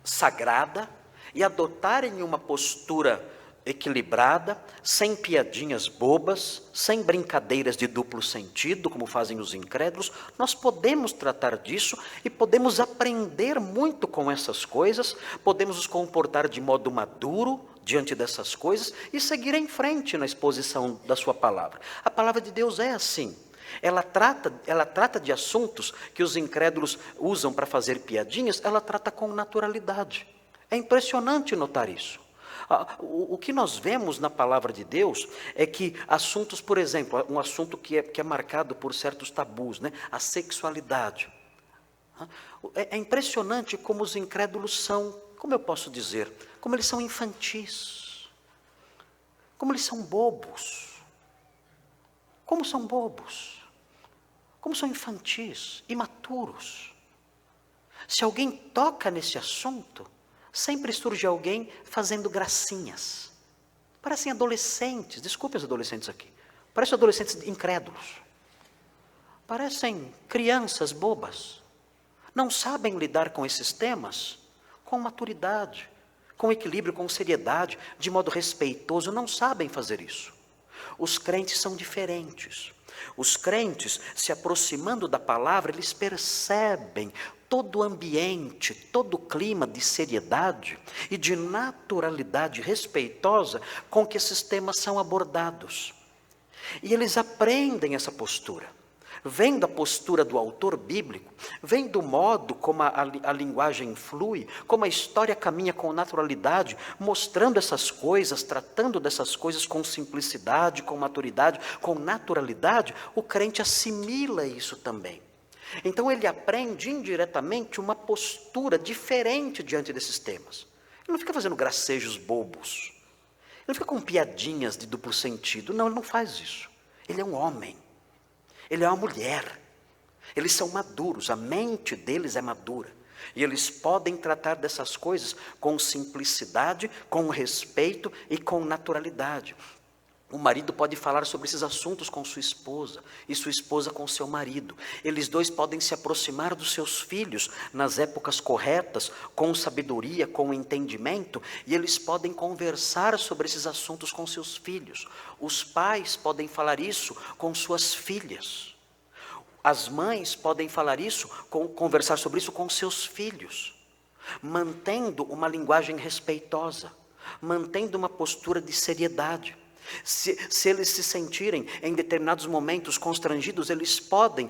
sagrada, e adotarem uma postura equilibrada, sem piadinhas bobas, sem brincadeiras de duplo sentido, como fazem os incrédulos. Nós podemos tratar disso e podemos aprender muito com essas coisas, podemos nos comportar de modo maduro diante dessas coisas e seguir em frente na exposição da sua palavra. A palavra de Deus é assim. Ela trata de assuntos que os incrédulos usam para fazer piadinhas, ela trata com naturalidade. É impressionante notar isso. O que nós vemos na palavra de Deus é que assuntos, por exemplo, um assunto que é marcado por certos tabus, né? A sexualidade. É impressionante como os incrédulos são, como eu posso dizer, como eles são infantis, como eles são bobos, como são infantis, imaturos. Se alguém toca nesse assunto, sempre surge alguém fazendo gracinhas. Parecem adolescentes, desculpe os adolescentes aqui, parecem adolescentes incrédulos. Parecem crianças bobas. Não sabem lidar com esses temas com maturidade, com equilíbrio, com seriedade, de modo respeitoso. Não sabem fazer isso. Os crentes são diferentes. Os crentes, se aproximando da palavra, eles percebem todo o ambiente, todo o clima de seriedade e de naturalidade respeitosa com que esses temas são abordados. E eles aprendem essa postura. Vem da postura do autor bíblico, vem do modo como a linguagem flui, como a história caminha com naturalidade, mostrando essas coisas, tratando dessas coisas com simplicidade, com maturidade, com naturalidade, o crente assimila isso também. Então ele aprende indiretamente uma postura diferente diante desses temas. Ele não fica fazendo gracejos bobos, ele não fica com piadinhas de duplo sentido, não, ele não faz isso. Ele é um homem. Ele é uma mulher, eles são maduros, a mente deles é madura, e eles podem tratar dessas coisas com simplicidade, com respeito e com naturalidade. O marido pode falar sobre esses assuntos com sua esposa, e sua esposa com seu marido. Eles dois podem se aproximar dos seus filhos nas épocas corretas, com sabedoria, com entendimento, e eles podem conversar sobre esses assuntos com seus filhos. Os pais podem falar isso com suas filhas. As mães podem falar isso, conversar sobre isso com seus filhos, mantendo uma linguagem respeitosa, mantendo uma postura de seriedade. Se eles se sentirem em determinados momentos constrangidos, eles podem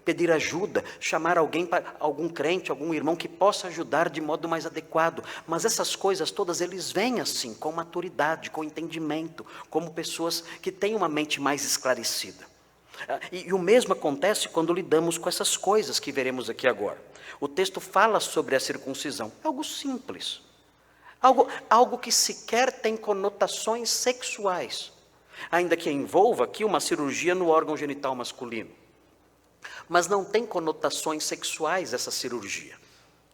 pedir ajuda, chamar algum crente, algum irmão que possa ajudar de modo mais adequado. Mas essas coisas todas eles vêm assim, com maturidade, com entendimento, como pessoas que têm uma mente mais esclarecida. E o mesmo acontece quando lidamos com essas coisas que veremos aqui agora. O texto fala sobre a circuncisão, é algo simples. Algo que sequer tem conotações sexuais, ainda que envolva aqui uma cirurgia no órgão genital masculino. Mas não tem conotações sexuais essa cirurgia,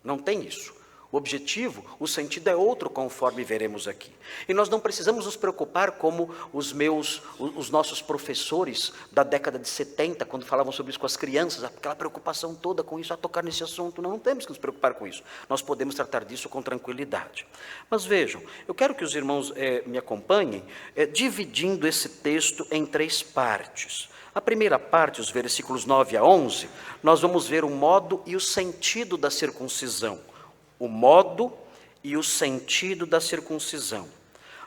não tem isso. O objetivo, o sentido é outro, conforme veremos aqui. E nós não precisamos nos preocupar como os nossos professores da década de 70, quando falavam sobre isso com as crianças, aquela preocupação toda com isso, a tocar nesse assunto. Não temos que nos preocupar com isso. Nós podemos tratar disso com tranquilidade. Mas vejam, eu quero que os irmãos me acompanhem, dividindo esse texto em 3 partes. A primeira parte, os versículos 9 a 11, nós vamos ver o modo e o sentido da circuncisão. O modo e o sentido da circuncisão.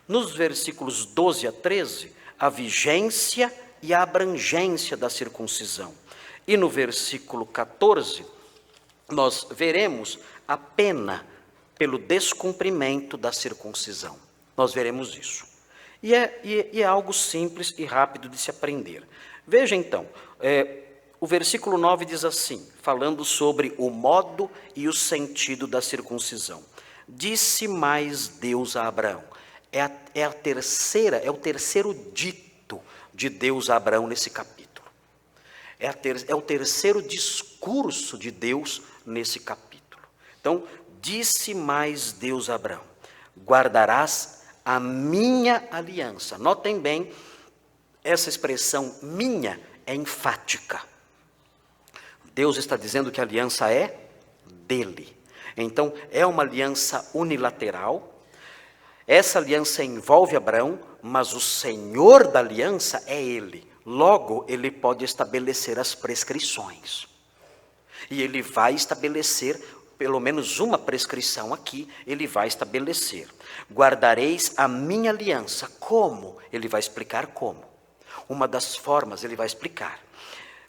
Nos versículos 12 a 13, a vigência e a abrangência da circuncisão. E no versículo 14, nós veremos a pena pelo descumprimento da circuncisão. Nós veremos isso. E é algo simples e rápido de se aprender. Veja então, o versículo 9 diz assim, falando sobre o modo e o sentido da circuncisão. Disse mais Deus a Abraão. É o terceiro dito de Deus a Abraão nesse capítulo. É o terceiro discurso de Deus nesse capítulo. Então, disse mais Deus a Abraão, guardarás a minha aliança. Notem bem, essa expressão minha é enfática. Deus está dizendo que a aliança é dele. Então, é uma aliança unilateral. Essa aliança envolve Abraão, mas o Senhor da aliança é ele. Logo, ele pode estabelecer as prescrições. E ele vai estabelecer, pelo menos uma prescrição aqui, ele vai estabelecer. Guardareis a minha aliança. Como? Ele vai explicar como. Uma das formas ele vai explicar.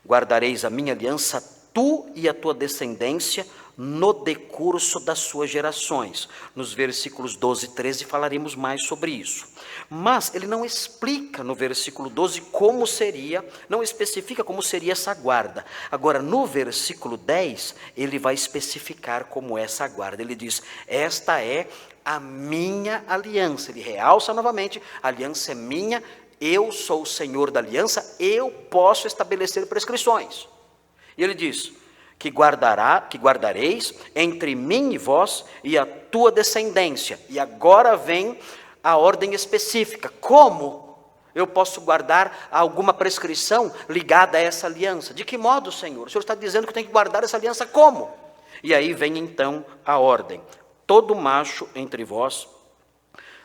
Guardareis a minha aliança, tu e a tua descendência, no decurso das suas gerações. Nos versículos 12 e 13 falaremos mais sobre isso. Mas ele não explica no versículo 12 como seria, não especifica como seria essa guarda. Agora, no versículo 10, ele vai especificar como é essa guarda. Ele diz, esta é a minha aliança. Ele realça novamente, a aliança é minha, eu sou o Senhor da aliança, eu posso estabelecer prescrições. E ele diz, que guardareis entre mim e vós e a tua descendência. E agora vem a ordem específica. Como eu posso guardar alguma prescrição ligada a essa aliança? De que modo, Senhor? O Senhor está dizendo que eu tenho que guardar essa aliança como? E aí vem então a ordem. Todo macho entre vós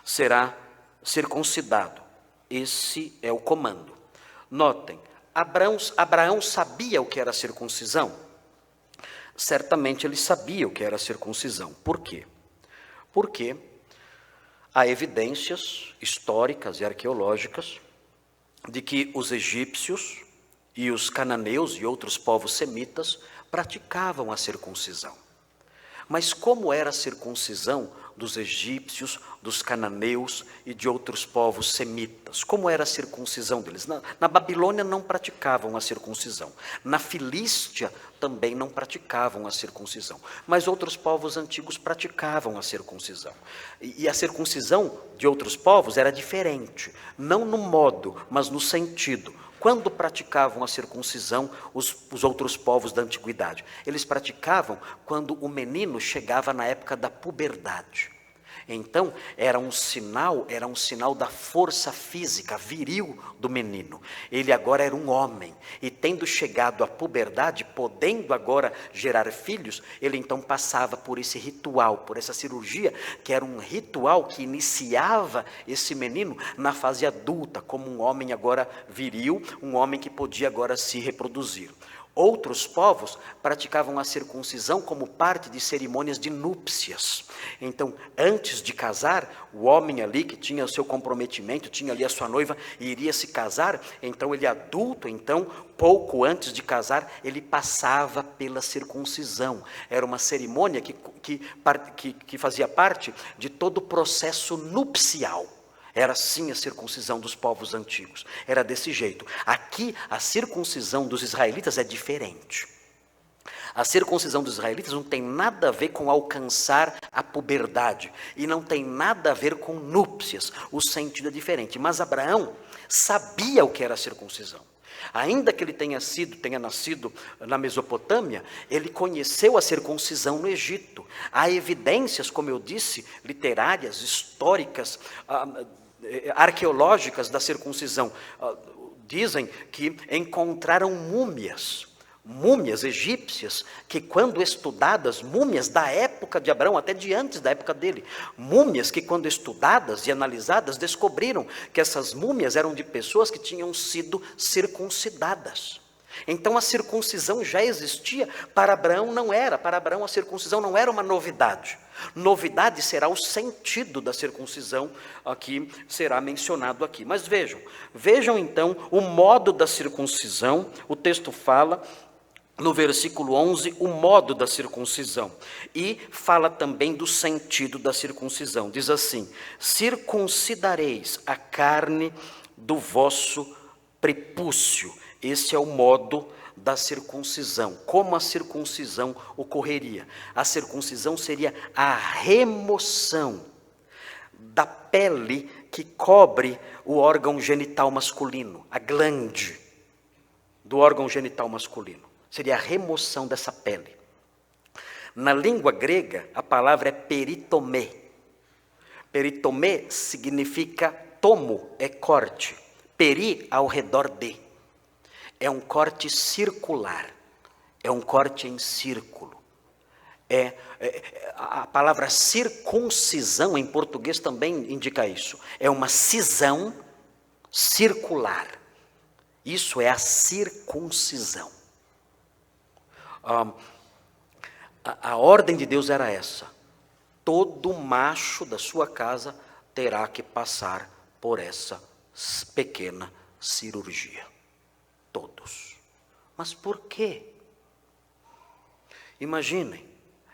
será circuncidado. Esse é o comando. Notem, Abraão sabia o que era circuncisão? Certamente ele sabia o que era a circuncisão. Por quê? Porque há evidências históricas e arqueológicas de que os egípcios e os cananeus e outros povos semitas praticavam a circuncisão. Mas como era a circuncisão dos egípcios, dos cananeus e de outros povos semitas? Como era a circuncisão deles? Na Babilônia não praticavam a circuncisão. Na Filístia também não praticavam a circuncisão. Mas outros povos antigos praticavam a circuncisão. E a circuncisão de outros povos era diferente. Não no modo, mas no sentido. Quando praticavam a circuncisão os outros povos da antiguidade? Eles praticavam quando o menino chegava na época da puberdade. Então, era um sinal da força física, viril do menino. Ele agora era um homem, e tendo chegado à puberdade, podendo agora gerar filhos, ele então passava por esse ritual, por essa cirurgia, que era um ritual que iniciava esse menino na fase adulta, como um homem agora viril, um homem que podia agora se reproduzir. Outros povos praticavam a circuncisão como parte de cerimônias de núpcias. Então, antes de casar, o homem ali que tinha o seu comprometimento, tinha ali a sua noiva e iria se casar, então ele adulto, então, pouco antes de casar, ele passava pela circuncisão. Era uma cerimônia que fazia parte de todo o processo nupcial. Era assim a circuncisão dos povos antigos, era desse jeito. Aqui, a circuncisão dos israelitas é diferente. A circuncisão dos israelitas não tem nada a ver com alcançar a puberdade, e não tem nada a ver com núpcias, o sentido é diferente. Mas Abraão sabia o que era a circuncisão. Ainda que ele tenha nascido na Mesopotâmia, ele conheceu a circuncisão no Egito. Há evidências, como eu disse, literárias, históricas, arqueológicas da circuncisão. Dizem que encontraram múmias egípcias, que quando estudadas, múmias da época de Abraão, até de antes da época dele, múmias que quando estudadas e analisadas, descobriram que essas múmias eram de pessoas que tinham sido circuncidadas. Então a circuncisão já existia, para Abraão a circuncisão não era uma novidade. Novidade será o sentido da circuncisão, aqui será mencionado aqui. Mas vejam então o modo da circuncisão. O texto fala no versículo 11 o modo da circuncisão, e fala também do sentido da circuncisão. Diz assim: circuncidareis a carne do vosso prepúcio. Esse é o modo da circuncisão. Como a circuncisão ocorreria? A circuncisão seria a remoção da pele que cobre o órgão genital masculino, a glande do órgão genital masculino. Seria a remoção dessa pele. Na língua grega, a palavra é peritomê. Peritomê significa tomo, é corte. Peri, ao redor de. É um corte circular, é um corte em círculo. A palavra circuncisão em português também indica isso. É uma cisão circular. Isso é a circuncisão. A ordem de Deus era essa: todo macho da sua casa terá que passar por essa pequena cirurgia. Todos. Mas por quê? Imaginem,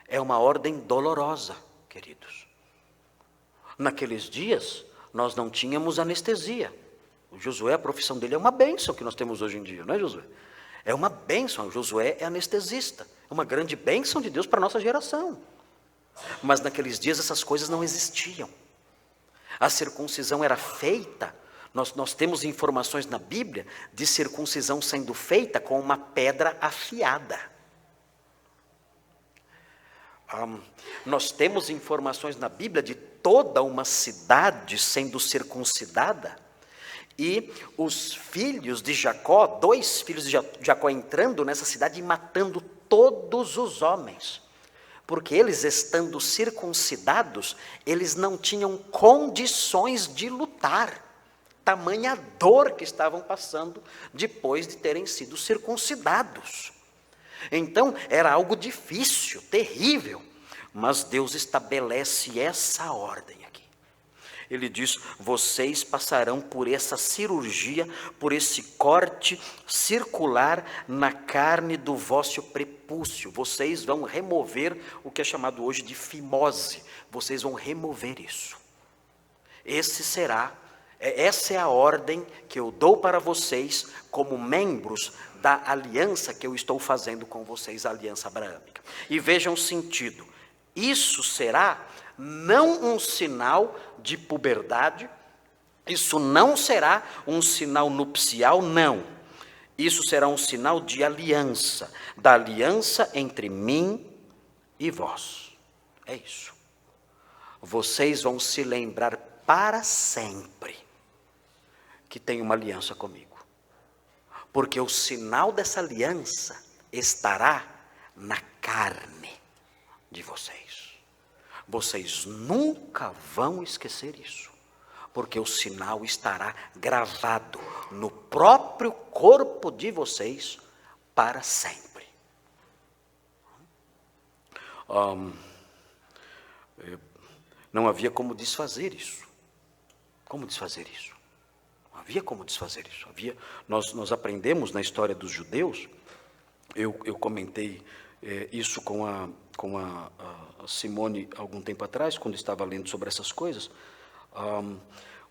é uma ordem dolorosa, queridos. Naqueles dias, nós não tínhamos anestesia. O Josué, a profissão dele é uma bênção que nós temos hoje em dia, não é, Josué? É uma bênção, o Josué é anestesista. É uma grande bênção de Deus para a nossa geração. Mas naqueles dias essas coisas não existiam. A circuncisão era feita. Nós temos informações na Bíblia de circuncisão sendo feita com uma pedra afiada. Nós temos informações na Bíblia de toda uma cidade sendo circuncidada, e os filhos de Jacó, 2 filhos de Jacó entrando nessa cidade e matando todos os homens, porque eles, estando circuncidados, eles não tinham condições de lutar. Tamanha dor que estavam passando depois de terem sido circuncidados. Então, era algo difícil, terrível, mas Deus estabelece essa ordem aqui. Ele diz: vocês passarão por essa cirurgia, por esse corte circular na carne do vosso prepúcio. Vocês vão remover o que é chamado hoje de fimose. Vocês vão remover isso. Essa é a ordem que eu dou para vocês como membros da aliança que eu estou fazendo com vocês, a aliança abraâmica. E vejam o sentido. Isso será não um sinal de puberdade, isso não será um sinal nupcial, não. Isso será um sinal de aliança, da aliança entre mim e vós. É isso. Vocês vão se lembrar para sempre que tem uma aliança comigo. Porque o sinal dessa aliança estará na carne de vocês. Vocês nunca vão esquecer isso, porque o sinal estará gravado no próprio corpo de vocês para sempre. Não havia como desfazer isso. Como desfazer isso? Não havia como desfazer isso. Nós aprendemos na história dos judeus, eu comentei isso com a Simone algum tempo atrás, quando estava lendo sobre essas coisas.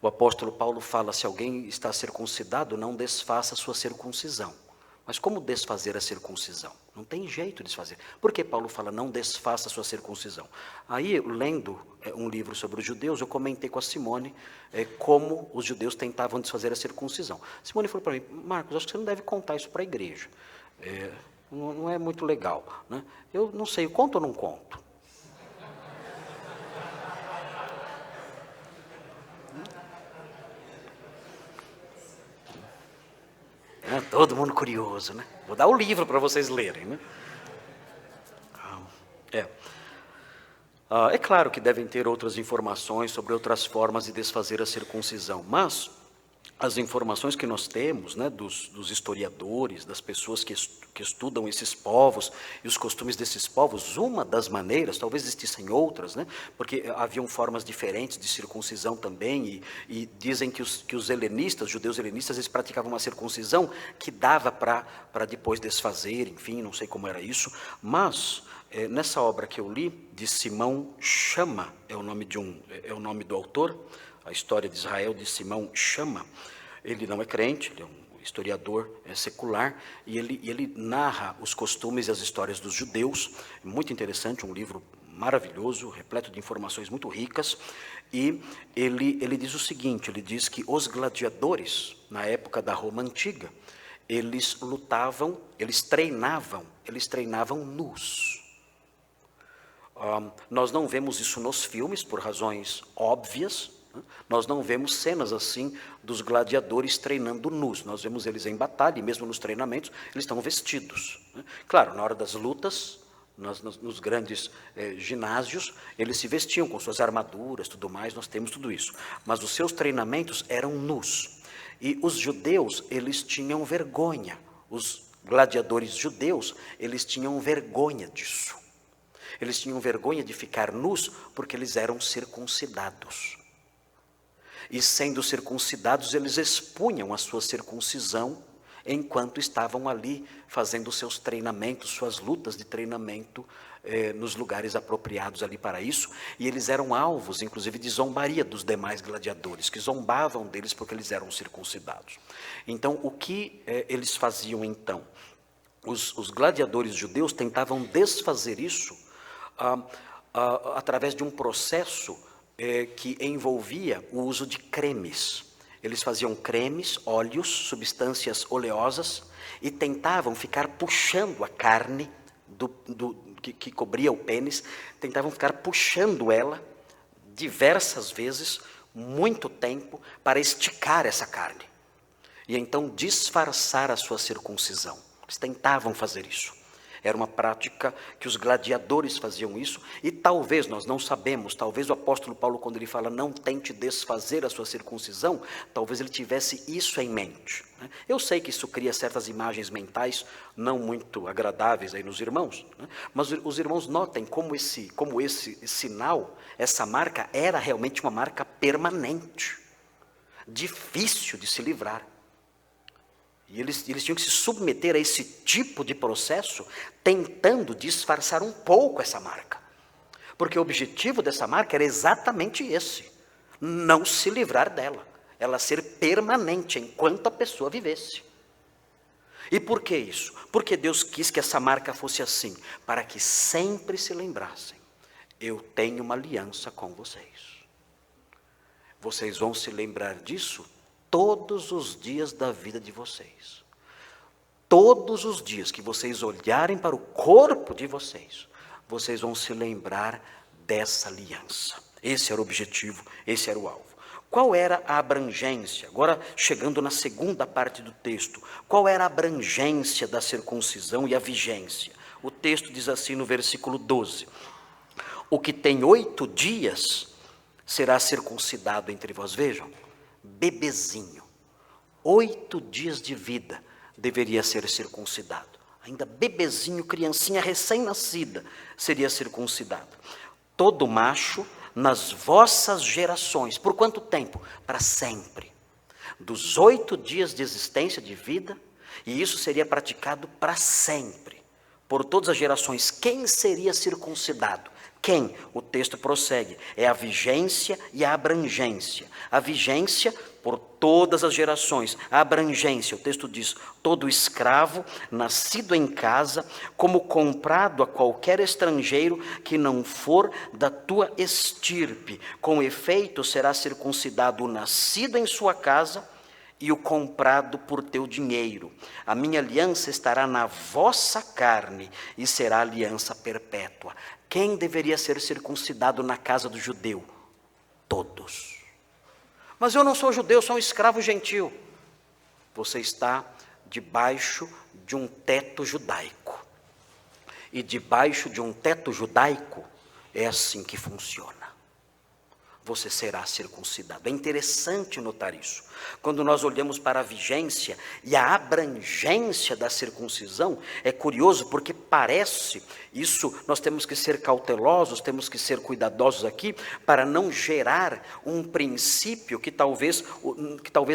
O apóstolo Paulo fala: se alguém está circuncidado, não desfaça a sua circuncisão. Mas como desfazer a circuncisão? Não tem jeito de desfazer. Por que Paulo fala não desfaça a sua circuncisão? Aí, lendo um livro sobre os judeus, eu comentei com a Simone como os judeus tentavam desfazer a circuncisão. Simone falou para mim: Marcos, acho que você não deve contar isso para a igreja. Não é muito legal, né? Eu não sei, eu conto ou não conto? Todo mundo curioso, né? Vou dar o livro para vocês lerem, né? É claro que devem ter outras informações sobre outras formas de desfazer a circuncisão, mas as informações que nós temos, né, dos historiadores, das pessoas que estudam esses povos e os costumes desses povos, uma das maneiras, talvez existissem outras, né, porque haviam formas diferentes de circuncisão também, e dizem que os helenistas, judeus helenistas, eles praticavam uma circuncisão que dava para depois desfazer, enfim, não sei como era isso, mas nessa obra que eu li, de Simão Chama, é o nome do autor, a história de Israel, de Simão Chama. Ele não é crente, ele é um historiador secular, e ele narra os costumes e as histórias dos judeus. Muito interessante, um livro maravilhoso, repleto de informações muito ricas. E ele diz o seguinte: ele diz que os gladiadores, na época da Roma antiga, eles lutavam, eles treinavam nus. Nós não vemos isso nos filmes, por razões óbvias. Nós não vemos cenas assim dos gladiadores treinando nus. Nós vemos eles em batalha, e mesmo nos treinamentos, eles estão vestidos. Claro, na hora das lutas, nos grandes ginásios, eles se vestiam com suas armaduras, tudo mais, nós temos tudo isso. Mas os seus treinamentos eram nus. E os judeus, eles tinham vergonha. Os gladiadores judeus, eles tinham vergonha disso. Eles tinham vergonha de ficar nus porque eles eram circuncidados. E sendo circuncidados, eles expunham a sua circuncisão enquanto estavam ali fazendo seus treinamentos, suas lutas de treinamento nos lugares apropriados ali para isso. E eles eram alvos, inclusive, de zombaria dos demais gladiadores, que zombavam deles porque eles eram circuncidados. Então, o que eles faziam então? Os gladiadores judeus tentavam desfazer isso através de um processo que envolvia o uso de cremes. Eles faziam cremes, óleos, substâncias oleosas, e tentavam ficar puxando a carne que cobria o pênis, tentavam ficar puxando ela diversas vezes, muito tempo, para esticar essa carne. E então disfarçar a sua circuncisão. Eles tentavam fazer isso. Era uma prática que os gladiadores faziam isso, e talvez, nós não sabemos, talvez o apóstolo Paulo, quando ele fala não tente desfazer a sua circuncisão, talvez ele tivesse isso em mente. Eu sei que isso cria certas imagens mentais não muito agradáveis aí nos irmãos, mas os irmãos notem como esse sinal, essa marca era realmente uma marca permanente, difícil de se livrar. E eles tinham que se submeter a esse tipo de processo, tentando disfarçar um pouco essa marca. Porque o objetivo dessa marca era exatamente esse: não se livrar dela, ela ser permanente enquanto a pessoa vivesse. E por que isso? Porque Deus quis que essa marca fosse assim, para que sempre se lembrassem: eu tenho uma aliança com vocês. Vocês vão se lembrar disso todos os dias da vida de vocês. Todos os dias que vocês olharem para o corpo de vocês, vocês vão se lembrar dessa aliança. Esse era o objetivo, esse era o alvo. Qual era a abrangência? Agora, chegando na segunda parte do texto, qual era a abrangência da circuncisão e a vigência? O texto diz assim no versículo 12: o que tem 8 dias será circuncidado entre vós. Vejam, bebezinho, 8 dias de vida deveria ser circuncidado. Ainda bebezinho, criancinha recém-nascida, seria circuncidado. Todo macho nas vossas gerações. Por quanto tempo? Para sempre. Dos 8 dias de existência de vida, e isso seria praticado para sempre, por todas as gerações. Quem seria circuncidado? Quem? O texto prossegue, é a vigência e a abrangência. A vigência por todas as gerações, a abrangência, o texto diz: todo escravo nascido em casa, como comprado a qualquer estrangeiro que não for da tua estirpe. Com efeito, será circuncidado o nascido em sua casa e o comprado por teu dinheiro. A minha aliança estará na vossa carne e será aliança perpétua. Quem deveria ser circuncidado na casa do judeu? Todos. Mas eu não sou judeu, sou um escravo gentil. Você está debaixo de um teto judaico. E debaixo de um teto judaico é assim que funciona. Você será circuncidado. É interessante notar isso. Quando nós olhamos para a vigência e a abrangência da circuncisão, é curioso porque parece, isso nós temos que ser cautelosos, temos que ser cuidadosos aqui, para não gerar um princípio que talvez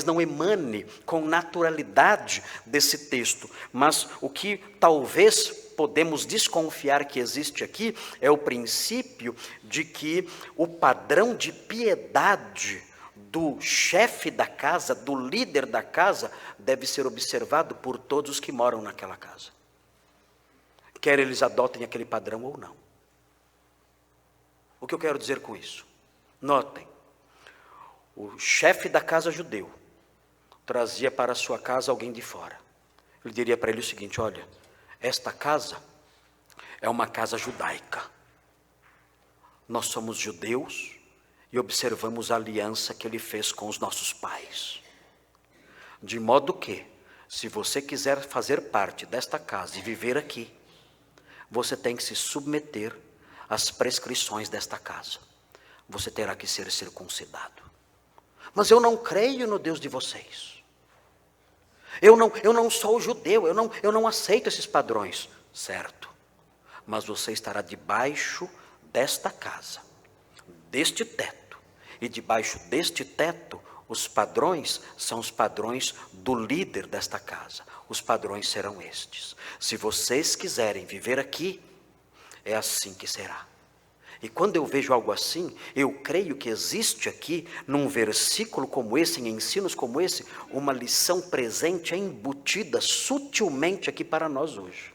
não emane com naturalidade desse texto, mas o que talvez podemos desconfiar que existe aqui é o princípio de que o padrão de piedade do chefe da casa, do líder da casa, deve ser observado por todos os que moram naquela casa, quer eles adotem aquele padrão ou não. O que eu quero dizer com isso? Notem, o chefe da casa judeu trazia para a sua casa alguém de fora. Ele diria para ele o seguinte: olha, esta casa é uma casa judaica. Nós somos judeus e observamos a aliança que ele fez com os nossos pais. De modo que, se você quiser fazer parte desta casa e viver aqui, você tem que se submeter às prescrições desta casa. Você terá que ser circuncidado. Mas eu não creio no Deus de vocês. Eu não sou judeu, eu não aceito esses padrões. Certo, mas você estará debaixo desta casa, deste teto, e debaixo deste teto, os padrões são os padrões do líder desta casa. Os padrões serão estes. Se vocês quiserem viver aqui, é assim que será. E quando eu vejo algo assim, eu creio que existe aqui, num versículo como esse, em ensinos como esse, uma lição presente, embutida sutilmente aqui para nós hoje.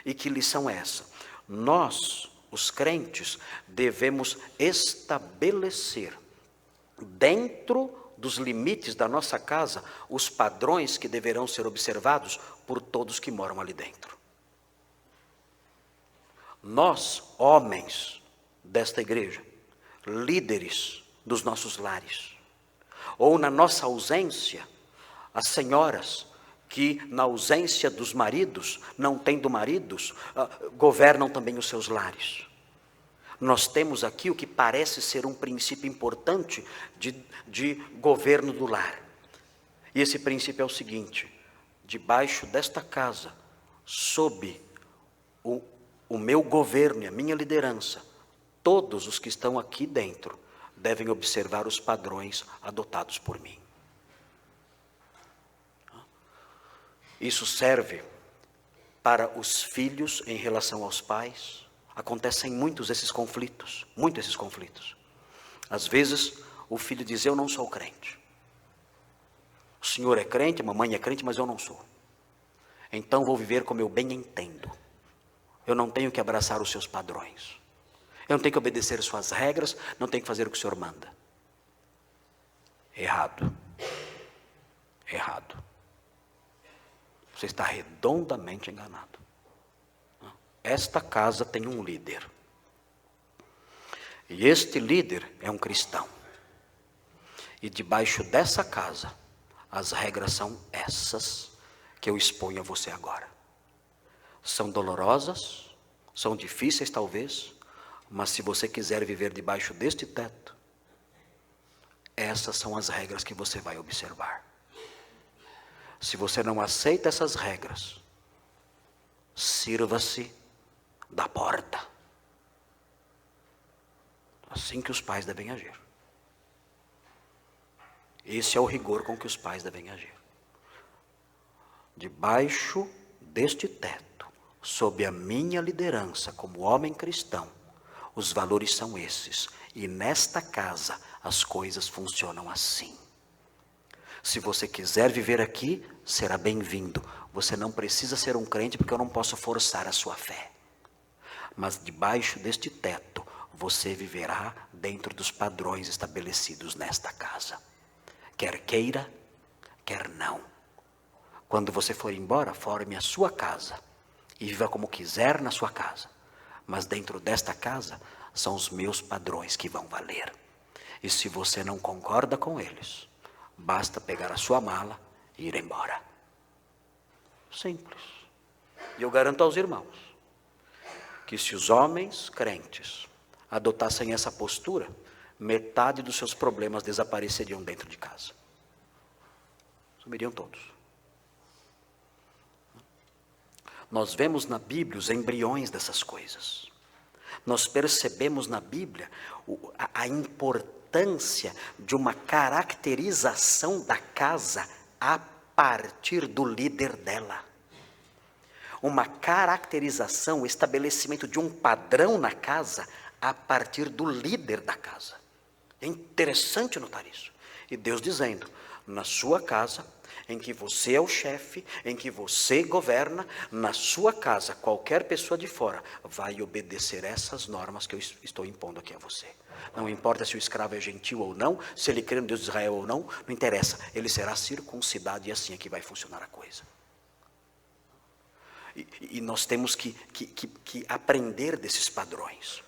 E que lição é essa? Nós, os crentes, devemos estabelecer, dentro dos limites da nossa casa, os padrões que deverão ser observados por todos que moram ali dentro. Nós, homens desta igreja, líderes dos nossos lares, ou na nossa ausência, as senhoras que na ausência dos maridos, não tendo maridos, governam também os seus lares. Nós temos aqui o que parece ser um princípio importante de governo do lar. E esse princípio é o seguinte: debaixo desta casa, sob o meu governo e a minha liderança, todos os que estão aqui dentro devem observar os padrões adotados por mim. Isso serve para os filhos em relação aos pais. Acontecem muitos esses conflitos. Às vezes, o filho diz: eu não sou crente. O senhor é crente, a mamãe é crente, mas eu não sou. Então vou viver como eu bem entendo. Eu não tenho que abraçar os seus padrões. Eu não tenho que obedecer suas regras, não tenho que fazer o que o senhor manda. Errado. Você está redondamente enganado. Esta casa tem um líder. E este líder é um cristão. E debaixo dessa casa, as regras são essas que eu exponho a você agora. São dolorosas, são difíceis talvez, mas se você quiser viver debaixo deste teto, essas são as regras que você vai observar. Se você não aceita essas regras, sirva-se da porta. Assim que os pais devem agir. Esse é o rigor com que os pais devem agir. Debaixo deste teto, sob a minha liderança como homem cristão, os valores são esses. E nesta casa as coisas funcionam assim. Se você quiser viver aqui, será bem-vindo. Você não precisa ser um crente, porque eu não posso forçar a sua fé. Mas debaixo deste teto, você viverá dentro dos padrões estabelecidos nesta casa. Quer queira, quer não. Quando você for embora, forme a sua casa. E viva como quiser na sua casa. Mas dentro desta casa, são os meus padrões que vão valer. E se você não concorda com eles, basta pegar a sua mala e ir embora. Simples. E eu garanto aos irmãos que se os homens crentes adotassem essa postura, metade dos seus problemas desapareceriam dentro de casa. Sumiriam todos. Nós vemos na Bíblia os embriões dessas coisas. Nós percebemos na Bíblia a importância de uma caracterização da casa a partir do líder dela. Uma caracterização, o estabelecimento de um padrão na casa a partir do líder da casa. É interessante notar isso. E Deus dizendo: na sua casa, em que você é o chefe, em que você governa, na sua casa, qualquer pessoa de fora vai obedecer essas normas que eu estou impondo aqui a você. Não importa se o escravo é gentil ou não, se ele crê no Deus de Israel ou não, não interessa. Ele será circuncidado e assim é que vai funcionar a coisa. E nós temos que aprender desses padrões.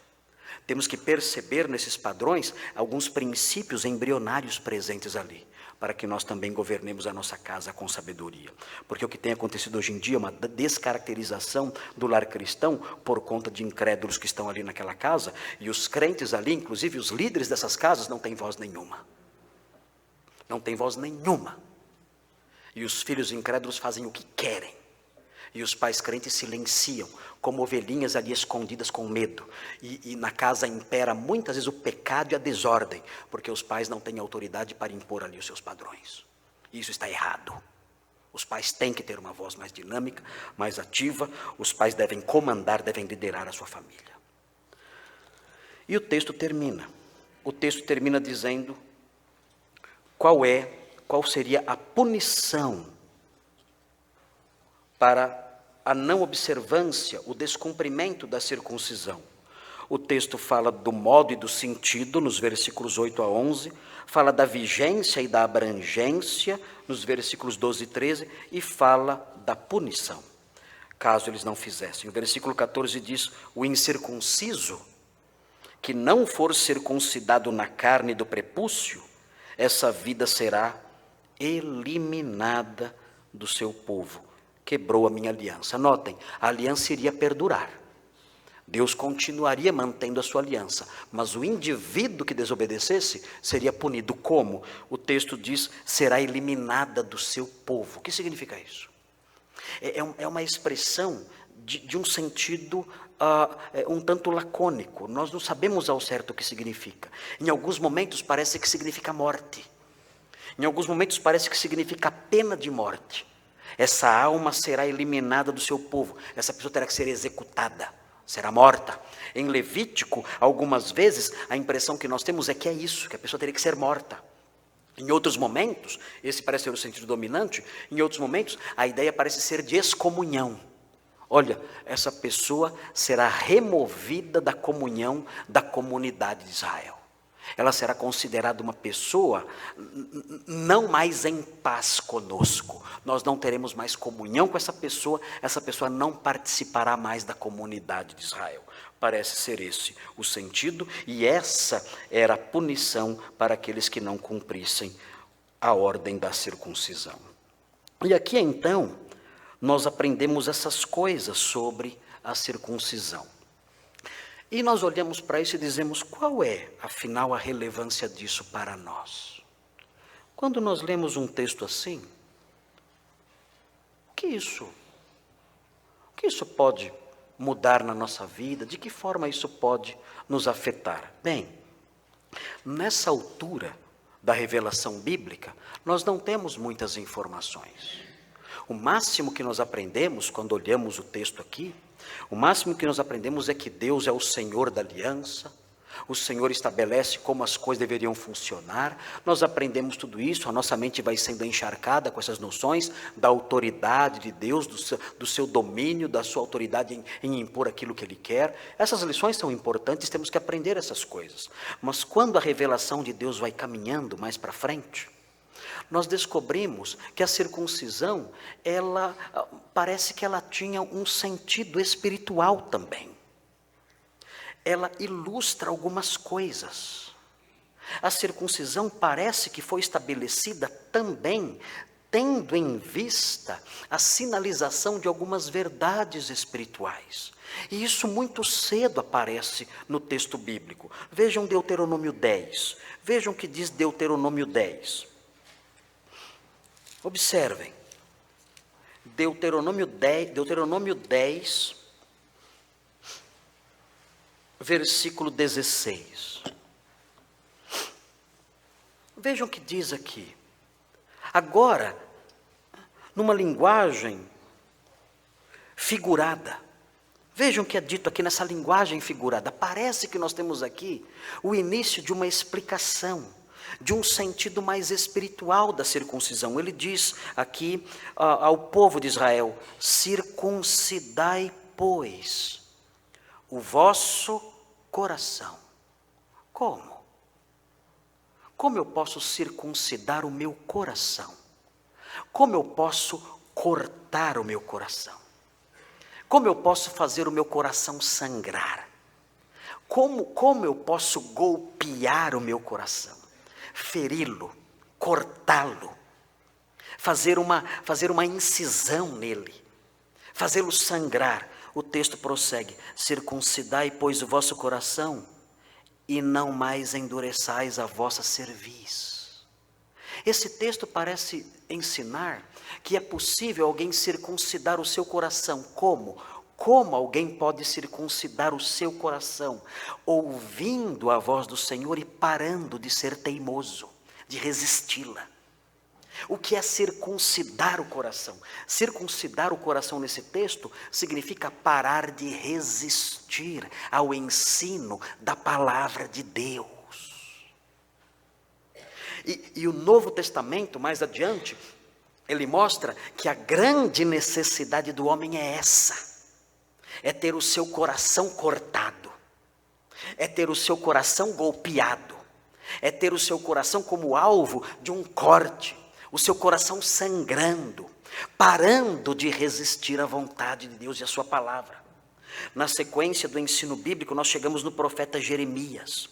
Temos que perceber nesses padrões alguns princípios embrionários presentes ali, para que nós também governemos a nossa casa com sabedoria. Porque o que tem acontecido hoje em dia é uma descaracterização do lar cristão por conta de incrédulos que estão ali naquela casa, e os crentes ali, inclusive os líderes dessas casas, não têm voz nenhuma. Não têm voz nenhuma. E os filhos incrédulos fazem o que querem. E os pais crentes silenciam, como ovelhinhas ali escondidas com medo. E na casa impera muitas vezes o pecado e a desordem, porque os pais não têm autoridade para impor ali os seus padrões. Isso está errado. Os pais têm que ter uma voz mais dinâmica, mais ativa. Os pais devem comandar, devem liderar a sua família. E o texto termina. O texto termina dizendo qual seria a punição para a não observância, o descumprimento da circuncisão. O texto fala do modo e do sentido, nos versículos 8 a 11, fala da vigência e da abrangência, nos versículos 12 e 13, e fala da punição, caso eles não fizessem. O versículo 14 diz: o incircunciso, que não for circuncidado na carne do prepúcio, essa vida será eliminada do seu povo, quebrou a minha aliança. Notem, a aliança iria perdurar. Deus continuaria mantendo a sua aliança, mas o indivíduo que desobedecesse seria punido. Como? O texto diz, será eliminada do seu povo. O que significa isso? É uma expressão de um sentido um tanto lacônico. Nós não sabemos ao certo o que significa. Em alguns momentos parece que significa morte. Em alguns momentos parece que significa pena de morte. Essa alma será eliminada do seu povo. Essa pessoa terá que ser executada, será morta. Em Levítico, algumas vezes, a impressão que nós temos é que é isso, que a pessoa teria que ser morta. Em outros momentos, esse parece ser o sentido dominante, em outros momentos, a ideia parece ser de excomunhão. Olha, essa pessoa será removida da comunhão da comunidade de Israel. Ela será considerada uma pessoa não mais em paz conosco. Nós não teremos mais comunhão com essa pessoa não participará mais da comunidade de Israel. Parece ser esse o sentido, e essa era a punição para aqueles que não cumprissem a ordem da circuncisão. E aqui então, nós aprendemos essas coisas sobre a circuncisão. E nós olhamos para isso e dizemos, qual é, afinal, a relevância disso para nós? Quando nós lemos um texto assim, o que isso pode mudar na nossa vida? De que forma isso pode nos afetar? Bem, nessa altura da revelação bíblica, nós não temos muitas informações. O máximo que nós aprendemos, quando olhamos o texto aqui, o máximo que nós aprendemos é que Deus é o Senhor da aliança, o Senhor estabelece como as coisas deveriam funcionar. Nós aprendemos tudo isso, a nossa mente vai sendo encharcada com essas noções da autoridade de Deus, do seu domínio, da sua autoridade em impor aquilo que Ele quer. Essas lições são importantes, temos que aprender essas coisas. Mas quando a revelação de Deus vai caminhando mais para frente, nós descobrimos que a circuncisão, parece que ela tinha um sentido espiritual também. Ela ilustra algumas coisas. A circuncisão parece que foi estabelecida também, tendo em vista a sinalização de algumas verdades espirituais. E isso muito cedo aparece no texto bíblico. Vejam Deuteronômio 10. Vejam o que diz Deuteronômio 10. Observem, Deuteronômio 10, versículo 16. Vejam o que diz aqui. Agora, numa linguagem figurada. Vejam o que é dito aqui nessa linguagem figurada. Parece que nós temos aqui o início de uma explicação, de um sentido mais espiritual da circuncisão. Ele diz aqui ao povo de Israel, circuncidai, pois, o vosso coração. Como? Como eu posso circuncidar o meu coração? Como eu posso cortar o meu coração? Como eu posso fazer o meu coração sangrar? Como eu posso golpear o meu coração? Feri-lo, cortá-lo, fazer uma incisão nele, fazê-lo sangrar. O texto prossegue, circuncidai, pois, o vosso coração, e não mais endureçais a vossa cerviz. Esse texto parece ensinar que é possível alguém circuncidar o seu coração. Como? Como alguém pode circuncidar o seu coração? Ouvindo a voz do Senhor e parando de ser teimoso, de resisti-la. O que é circuncidar o coração? Circuncidar o coração nesse texto significa parar de resistir ao ensino da palavra de Deus. E o Novo Testamento, mais adiante, ele mostra que a grande necessidade do homem é essa. É ter o seu coração cortado, é ter o seu coração golpeado, é ter o seu coração como alvo de um corte, o seu coração sangrando, parando de resistir à vontade de Deus e à sua palavra. Na sequência do ensino bíblico, nós chegamos no profeta Jeremias.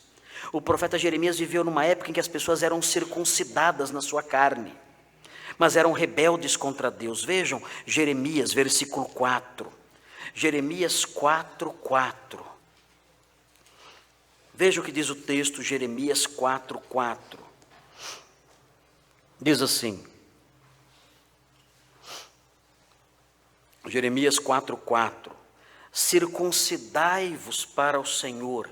O profeta Jeremias viveu numa época em que as pessoas eram circuncidadas na sua carne. mas eram rebeldes contra Deus. Vejam Jeremias, versículo 4. Jeremias 4:4. Veja o que diz o texto, Jeremias 4:4. Diz assim, Jeremias 4:4. Circuncidai-vos para o Senhor,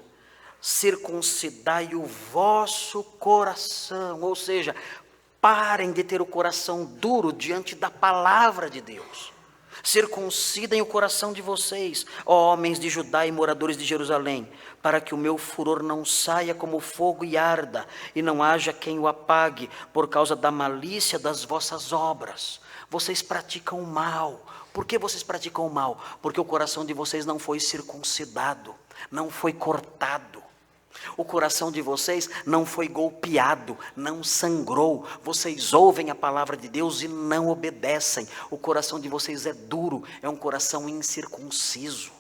circuncidai o vosso coração. Ou seja, parem de ter o coração duro diante da palavra de Deus. Circuncidem o coração de vocês, ó homens de Judá e moradores de Jerusalém, para que o meu furor não saia como fogo e arda, e não haja quem o apague, por causa da malícia das vossas obras. Vocês praticam o mal. Por que vocês praticam o mal? Porque o coração de vocês não foi circuncidado, não foi cortado. O coração de vocês não foi golpeado, não sangrou. Vocês ouvem a palavra de Deus e não obedecem. O coração de vocês é duro, é um coração incircunciso.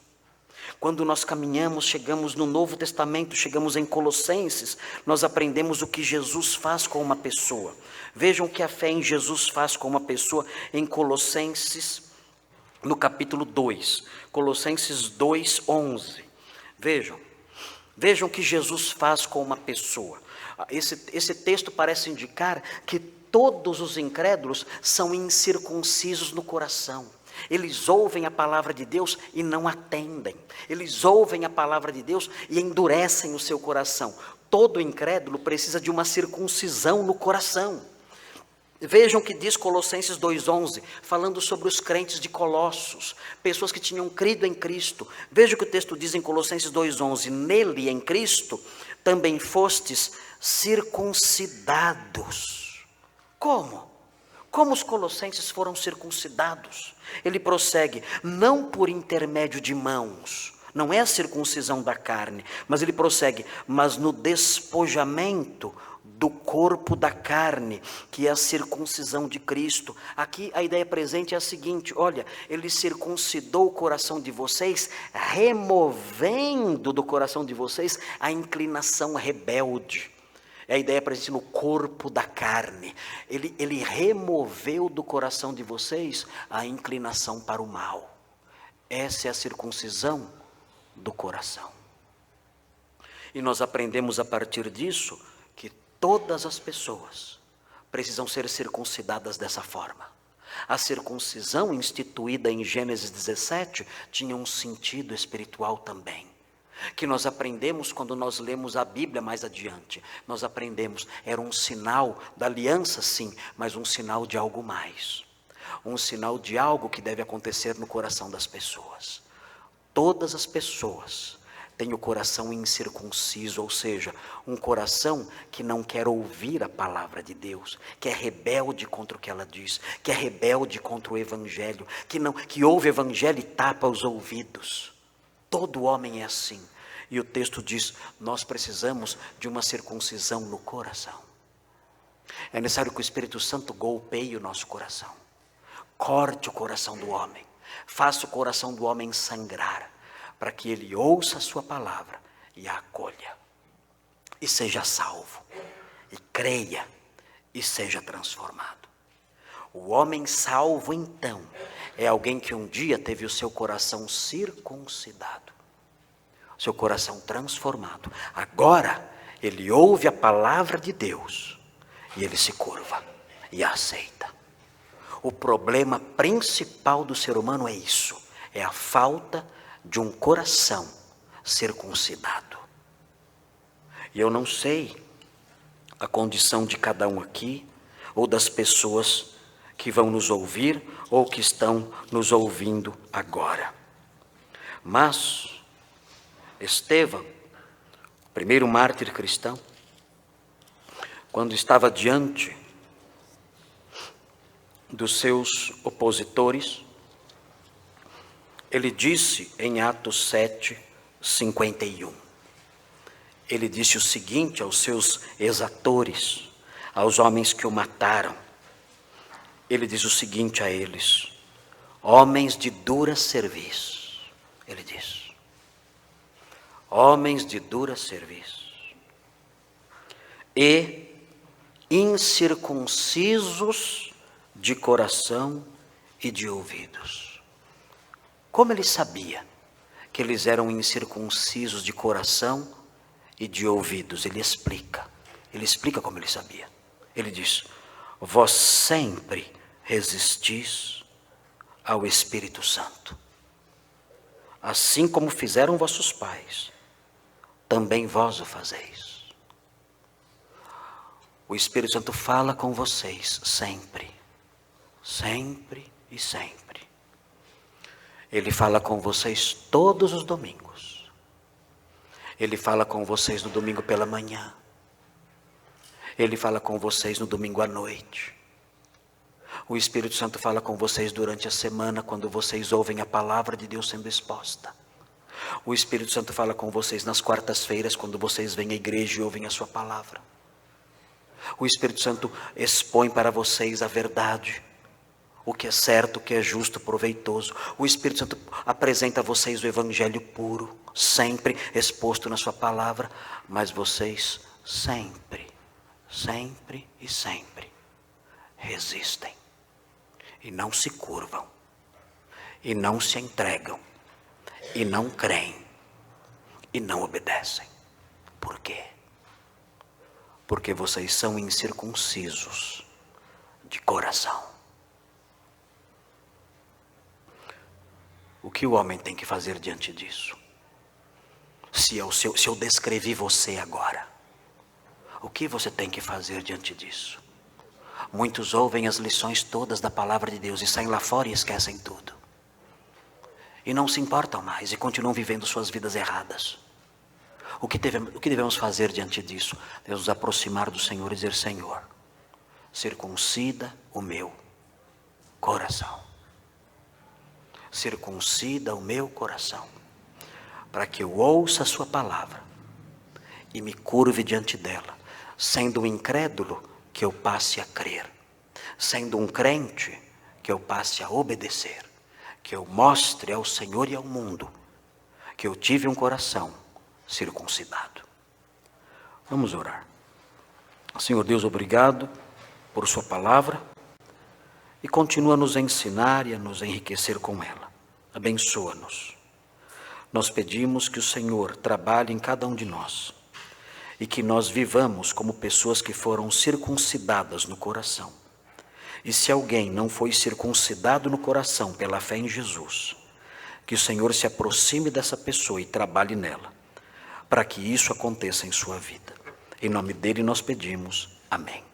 Quando nós caminhamos, chegamos no Novo Testamento, chegamos em Colossenses, nós aprendemos o que Jesus faz com uma pessoa. Vejam o que a fé em Jesus faz com uma pessoa em Colossenses, no capítulo 2, Colossenses 2:11. Vejam o que Jesus faz com uma pessoa. Esse texto parece indicar que todos os incrédulos são incircuncisos no coração. Eles ouvem a palavra de Deus e não atendem. Eles ouvem a palavra de Deus e endurecem o seu coração. Todo incrédulo precisa de uma circuncisão no coração. Vejam o que diz Colossenses 2:11, falando sobre os crentes de Colossos, pessoas que tinham crido em Cristo. Veja o que o texto diz em Colossenses 2:11, nele, em Cristo, também fostes circuncidados. Como? Como os colossenses foram circuncidados? Ele prossegue, não por intermédio de mãos, não é a circuncisão da carne, mas ele prossegue, mas no despojamento do corpo da carne, que é a circuncisão de Cristo. Aqui a ideia presente é a seguinte, olha, ele circuncidou o coração de vocês, removendo do coração de vocês a inclinação rebelde. É a ideia presente no corpo da carne. Ele removeu do coração de vocês a inclinação para o mal. Essa é a circuncisão do coração. E nós aprendemos a partir disso que todas as pessoas precisam ser circuncidadas dessa forma. A circuncisão instituída em Gênesis 17 tinha um sentido espiritual também, que nós aprendemos quando nós lemos a Bíblia mais adiante. Nós aprendemos, era um sinal da aliança sim, mas um sinal de algo mais. Um sinal de algo que deve acontecer no coração das pessoas. Todas as pessoas tem o coração incircunciso, ou seja, um coração que não quer ouvir a palavra de Deus, que é rebelde contra o que ela diz, que é rebelde contra o evangelho, que ouve o evangelho e tapa os ouvidos. Todo homem é assim. E o texto diz, nós precisamos de uma circuncisão no coração. É necessário que o Espírito Santo golpeie o nosso coração, corte o coração do homem, faça o coração do homem sangrar, para que ele ouça a sua palavra e a acolha, e seja salvo, e creia, e seja transformado. O homem salvo, então, é alguém que um dia teve o seu coração circuncidado, seu coração transformado. Agora, ele ouve a palavra de Deus, e ele se curva, e a aceita. O problema principal do ser humano é isso, é a falta de um coração circuncidado. E eu não sei a condição de cada um aqui, ou das pessoas que vão nos ouvir, ou que estão nos ouvindo agora. Mas Estevão, o primeiro mártir cristão, quando estava diante dos seus opositores, ele disse em Atos 7:51, ele disse o seguinte aos seus exatores, aos homens que o mataram, ele diz o seguinte a eles, homens de dura cerviz, ele diz, homens de dura cerviz, e incircuncisos de coração e de ouvidos. Como ele sabia que eles eram incircuncisos de coração e de ouvidos? Ele explica como ele sabia. Ele diz: vós sempre resistis ao Espírito Santo, assim como fizeram vossos pais, também vós o fazeis. O Espírito Santo fala com vocês sempre, sempre e sempre. Ele fala com vocês todos os domingos. Ele fala com vocês no domingo pela manhã. Ele fala com vocês no domingo à noite. O Espírito Santo fala com vocês durante a semana, quando vocês ouvem a palavra de Deus sendo exposta. O Espírito Santo fala com vocês nas quartas-feiras, quando vocês vêm à igreja e ouvem a sua palavra. O Espírito Santo expõe para vocês a verdade, o que é certo, o que é justo, proveitoso. O Espírito Santo apresenta a vocês o evangelho puro, sempre exposto na sua palavra, mas vocês sempre, sempre e sempre resistem. E não se curvam, e não se entregam, e não creem, e não obedecem. Por quê? Porque vocês são incircuncisos de coração. O que o homem tem que fazer diante disso? Se eu descrevi você agora, o que você tem que fazer diante disso? Muitos ouvem as lições todas da palavra de Deus e saem lá fora e esquecem tudo. E não se importam mais e continuam vivendo suas vidas erradas. O que devemos fazer diante disso? Devemos nos aproximar do Senhor e dizer: Senhor, circuncida o meu coração. Circuncida o meu coração, para que eu ouça a sua palavra e me curve diante dela, sendo um incrédulo, que eu passe a crer, sendo um crente, que eu passe a obedecer, que eu mostre ao Senhor e ao mundo que eu tive um coração circuncidado. Vamos orar. Senhor Deus, obrigado por sua palavra e continua a nos ensinar e a nos enriquecer com ela. Abençoa-nos. Nós pedimos que o Senhor trabalhe em cada um de nós e que nós vivamos como pessoas que foram circuncidadas no coração. E se alguém não foi circuncidado no coração pela fé em Jesus, que o Senhor se aproxime dessa pessoa e trabalhe nela, para que isso aconteça em sua vida. Em nome dele nós pedimos. Amém.